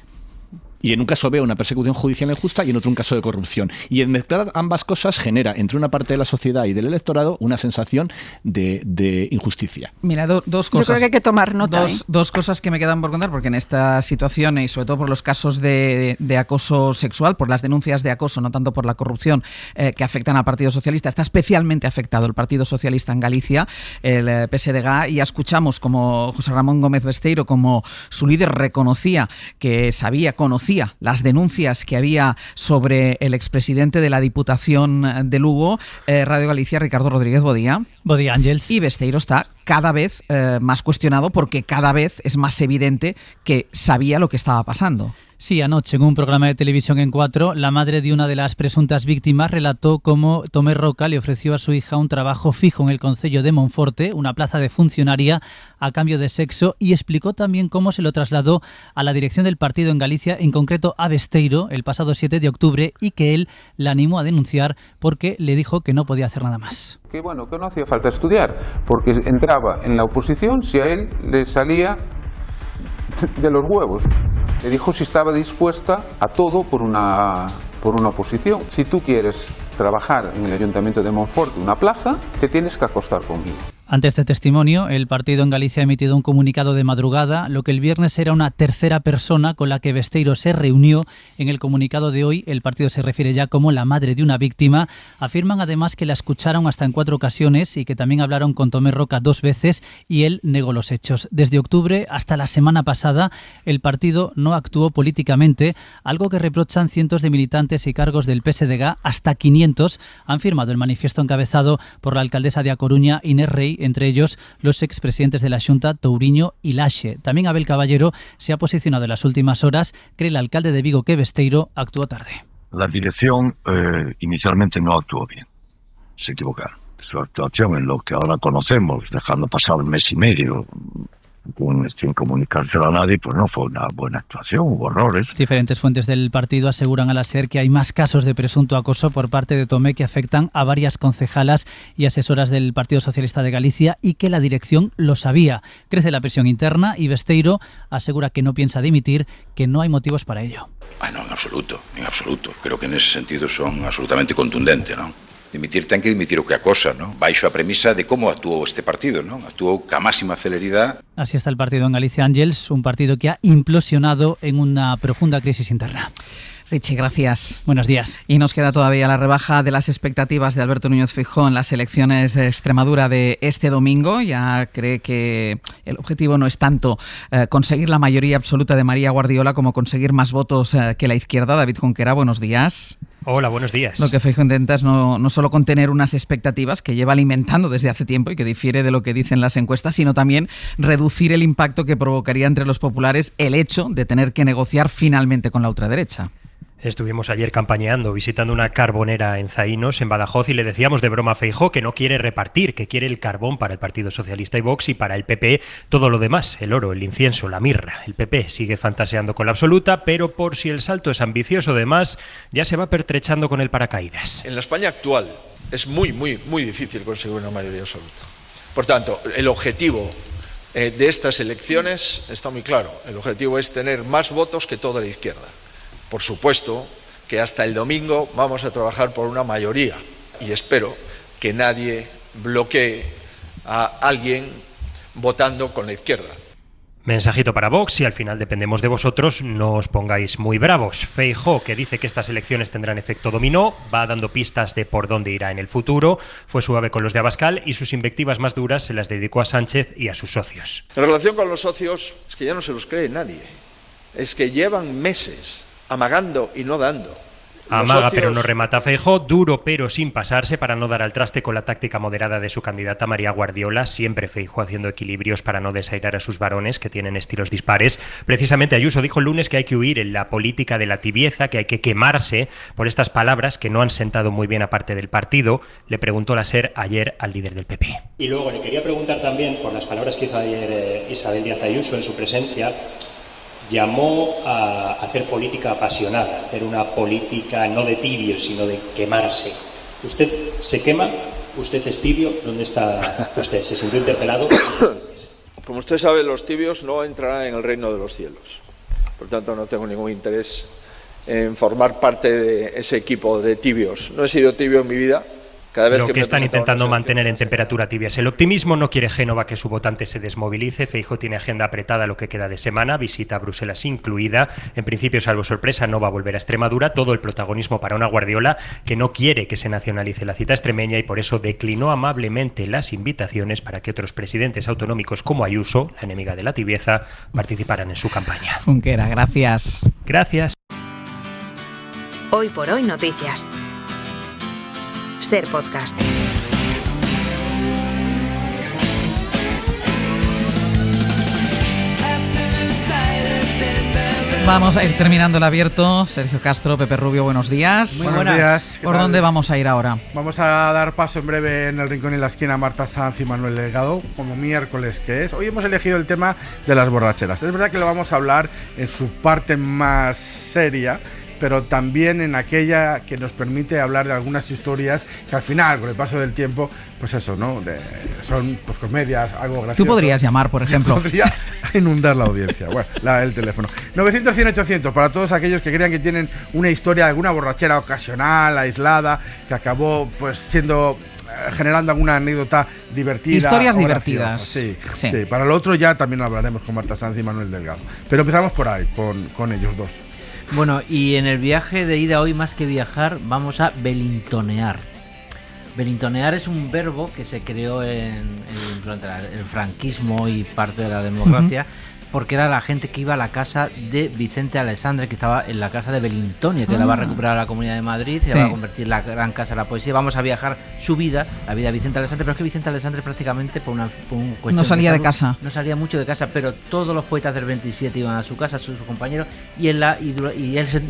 Y en un caso veo una persecución judicial injusta y en otro un caso de corrupción. Y en mezclar ambas cosas genera entre una parte de la sociedad y del electorado una sensación de injusticia. Mira, dos cosas. Yo creo que hay que tomar nota. Dos cosas que me quedan por contar, porque en esta situación, y sobre todo por los casos de acoso sexual, por las denuncias de acoso, no tanto por la corrupción, que afectan al Partido Socialista, está especialmente afectado el Partido Socialista en Galicia, el PSDG, y ya escuchamos como José Ramón Gómez Besteiro, como su líder reconocía que conocía las denuncias que había sobre el expresidente de la Diputación de Lugo. Radio Galicia, Ricardo Rodríguez, bo día. Bo día, Ángels. Y Besteiro está cada vez más cuestionado porque cada vez es más evidente que sabía lo que estaba pasando. Sí, anoche en un programa de televisión en 4, la madre de una de las presuntas víctimas relató cómo Tomé Roca le ofreció a su hija un trabajo fijo en el concello de Monforte, una plaza de funcionaria a cambio de sexo, y explicó también cómo se lo trasladó a la dirección del partido en Galicia, en concreto a Besteiro, el pasado 7 de octubre, y que él la animó a denunciar porque le dijo que no podía hacer nada más. Que bueno, que no hacía falta estudiar, porque entraba en la oposición si a él le salía de los huevos. Le dijo si estaba dispuesta a todo por una oposición. Si tú quieres trabajar en el Ayuntamiento de Monforte, una plaza, te tienes que acostar conmigo. Ante este testimonio, el partido en Galicia ha emitido un comunicado de madrugada. Lo que el viernes era una tercera persona con la que Besteiro se reunió. En el comunicado de hoy, el partido se refiere ya como la madre de una víctima. Afirman además que la escucharon hasta en 4 ocasiones y que también hablaron con Tomé Roca 2 veces y él negó los hechos. Desde octubre hasta la semana pasada, el partido no actuó políticamente, algo que reprochan cientos de militantes y cargos del PSDG, hasta 500, han firmado el manifiesto encabezado por la alcaldesa de A Coruña, Inés Rey, entre ellos los expresidentes de la Xunta, Touriño y Laxe. También Abel Caballero se ha posicionado en las últimas horas. Cree el alcalde de Vigo que Besteiro actuó tarde. La dirección inicialmente no actuó bien, se equivocaron. Su actuación en lo que ahora conocemos, dejando pasar un mes y medio sin comunicárselo a nadie, pues no fue una buena actuación, hubo errores. Diferentes fuentes del partido aseguran a la SER que hay más casos de presunto acoso por parte de Tomé que afectan a varias concejalas y asesoras del Partido Socialista de Galicia y que la dirección lo sabía. Crece la presión interna y Besteiro asegura que no piensa dimitir, que no hay motivos para ello. No, en absoluto. Creo que en ese sentido son absolutamente contundentes, ¿no? Dimitir ten que dimitir o que acosa, ¿no? Baixo a premisa de cómo actuó este partido, ¿no? Actuó ca máxima celeridad. Así está el partido en Galicia, Ángels, un partido que ha implosionado en una profunda crisis interna. Richie, gracias. Buenos días. Y nos queda todavía la rebaja de las expectativas de Alberto Núñez Feijóo en las elecciones de Extremadura de este domingo. Ya cree que el objetivo no es tanto conseguir la mayoría absoluta de María Guardiola como conseguir más votos que la izquierda. David Junquera, buenos días. Hola, buenos días. Lo que Feijóo intenta es no solo contener unas expectativas que lleva alimentando desde hace tiempo y que difiere de lo que dicen las encuestas, sino también reducir el impacto que provocaría entre los populares el hecho de tener que negociar finalmente con la ultraderecha. Estuvimos ayer campañando, visitando una carbonera en Zaínos, en Badajoz, y le decíamos de broma a Feijóo que no quiere repartir, que quiere el carbón para el Partido Socialista y Vox y para el PP todo lo demás, el oro, el incienso, la mirra. El PP sigue fantaseando con la absoluta, pero por si el salto es ambicioso de más, ya se va pertrechando con el paracaídas. En la España actual es muy difícil conseguir una mayoría absoluta. Por tanto, el objetivo de estas elecciones está muy claro. El objetivo es tener más votos que toda la izquierda. Por supuesto que hasta el domingo vamos a trabajar por una mayoría y espero que nadie bloquee a alguien votando con la izquierda. Mensajito para Vox, y al final dependemos de vosotros, no os pongáis muy bravos. Feijóo, que dice que estas elecciones tendrán efecto dominó, va dando pistas de por dónde irá en el futuro, fue suave con los de Abascal y sus invectivas más duras se las dedicó a Sánchez y a sus socios. En relación con los socios, es que ya no se los cree nadie, es que llevan meses amagando y no dando. Amaga pero no remata Feijóo, duro pero sin pasarse para no dar al traste con la táctica moderada de su candidata María Guardiola, siempre Feijóo haciendo equilibrios para no desairar a sus varones que tienen estilos dispares. Precisamente Ayuso dijo el lunes que hay que huir en la política de la tibieza, que hay que quemarse por estas palabras que no han sentado muy bien a parte del partido. Le preguntó la SER ayer al líder del PP. Y luego le quería preguntar también por las palabras que hizo ayer Isabel Díaz Ayuso en su presencia. Llamó a hacer política apasionada, a hacer una política no de tibio, sino de quemarse. ¿Usted se quema? ¿Usted es tibio? ¿Dónde está usted? ¿Se sintió interpelado? Como usted sabe, los tibios no entrarán en el reino de los cielos. Por tanto, no tengo ningún interés en formar parte de ese equipo de tibios. No he sido tibio en mi vida. Lo que están intentando mantener en temperatura tibia es el optimismo. No quiere Génova que su votante se desmovilice. Feijóo tiene agenda apretada lo que queda de semana, visita a Bruselas incluida. En principio, salvo sorpresa, no va a volver a Extremadura. Todo el protagonismo para una Guardiola que no quiere que se nacionalice la cita extremeña y por eso declinó amablemente las invitaciones para que otros presidentes autonómicos como Ayuso, la enemiga de la tibieza, participaran en su campaña. Junquera, gracias. Gracias. Hoy por hoy noticias. Ser podcast. Vamos a ir terminando el abierto. Sergio Castro, Pepe Rubio, buenos días. Muy buenos días. ¿Por dónde vamos a ir ahora? Vamos a dar paso en breve en el Rincón y la Esquina a Marta Sanz y Manuel Delgado, como miércoles que es. Hoy hemos elegido el tema de las borracheras. Es verdad que lo vamos a hablar en su parte más seria, pero también en aquella que nos permite hablar de algunas historias que al final, con el paso del tiempo, pues eso, ¿no? Son pues comedias, algo gracioso. Tú podrías llamar, por ejemplo. Podría inundar la audiencia. Bueno, el teléfono. 900-100-800, para todos aquellos que crean que tienen una historia de alguna borrachera ocasional, aislada, que acabó pues generando alguna anécdota divertida. Historias divertidas. Sí. Para lo otro ya también hablaremos con Marta Sanz y Manuel Delgado. Pero empezamos por ahí, con ellos dos. Bueno, y en el viaje de ida hoy, más que viajar, vamos a belintonear. Belintonear es un verbo que se creó durante el franquismo y parte de la democracia, porque era la gente que iba a la casa de Vicente Alessandre, que estaba en la casa de Belintonia, que la va a recuperar a la Comunidad de Madrid, y la va a convertir en la gran casa de la poesía. Vamos a viajar su vida, la vida de Vicente Alessandre, pero es que Vicente Alessandre prácticamente por un cuestión no salía de salud, de casa. No salía mucho de casa, pero todos los poetas del 27 iban a su casa, sus compañeros, y él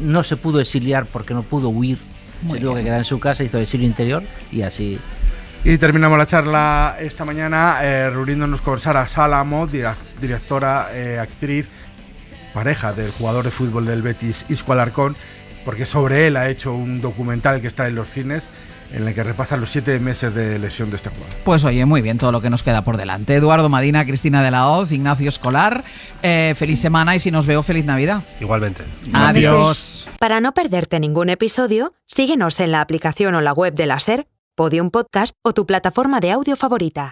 no se pudo exiliar porque no pudo huir. Se tuvo que quedar en su casa, hizo exilio interior y así. Y terminamos la charla esta mañana reuniéndonos con Sara Salamo, directora, actriz, pareja del jugador de fútbol del Betis, Isco Alarcón, porque sobre él ha hecho un documental que está en los cines, en el que repasa los 7 meses de lesión de este jugador. Pues oye, muy bien todo lo que nos queda por delante. Eduardo Madina, Cristina de la Hoz, Ignacio Escolar, feliz semana y si nos veo, feliz Navidad. Igualmente. Adiós. Para no perderte ningún episodio, síguenos en la aplicación o la web de la SER, Podium Podcast o tu plataforma de audio favorita.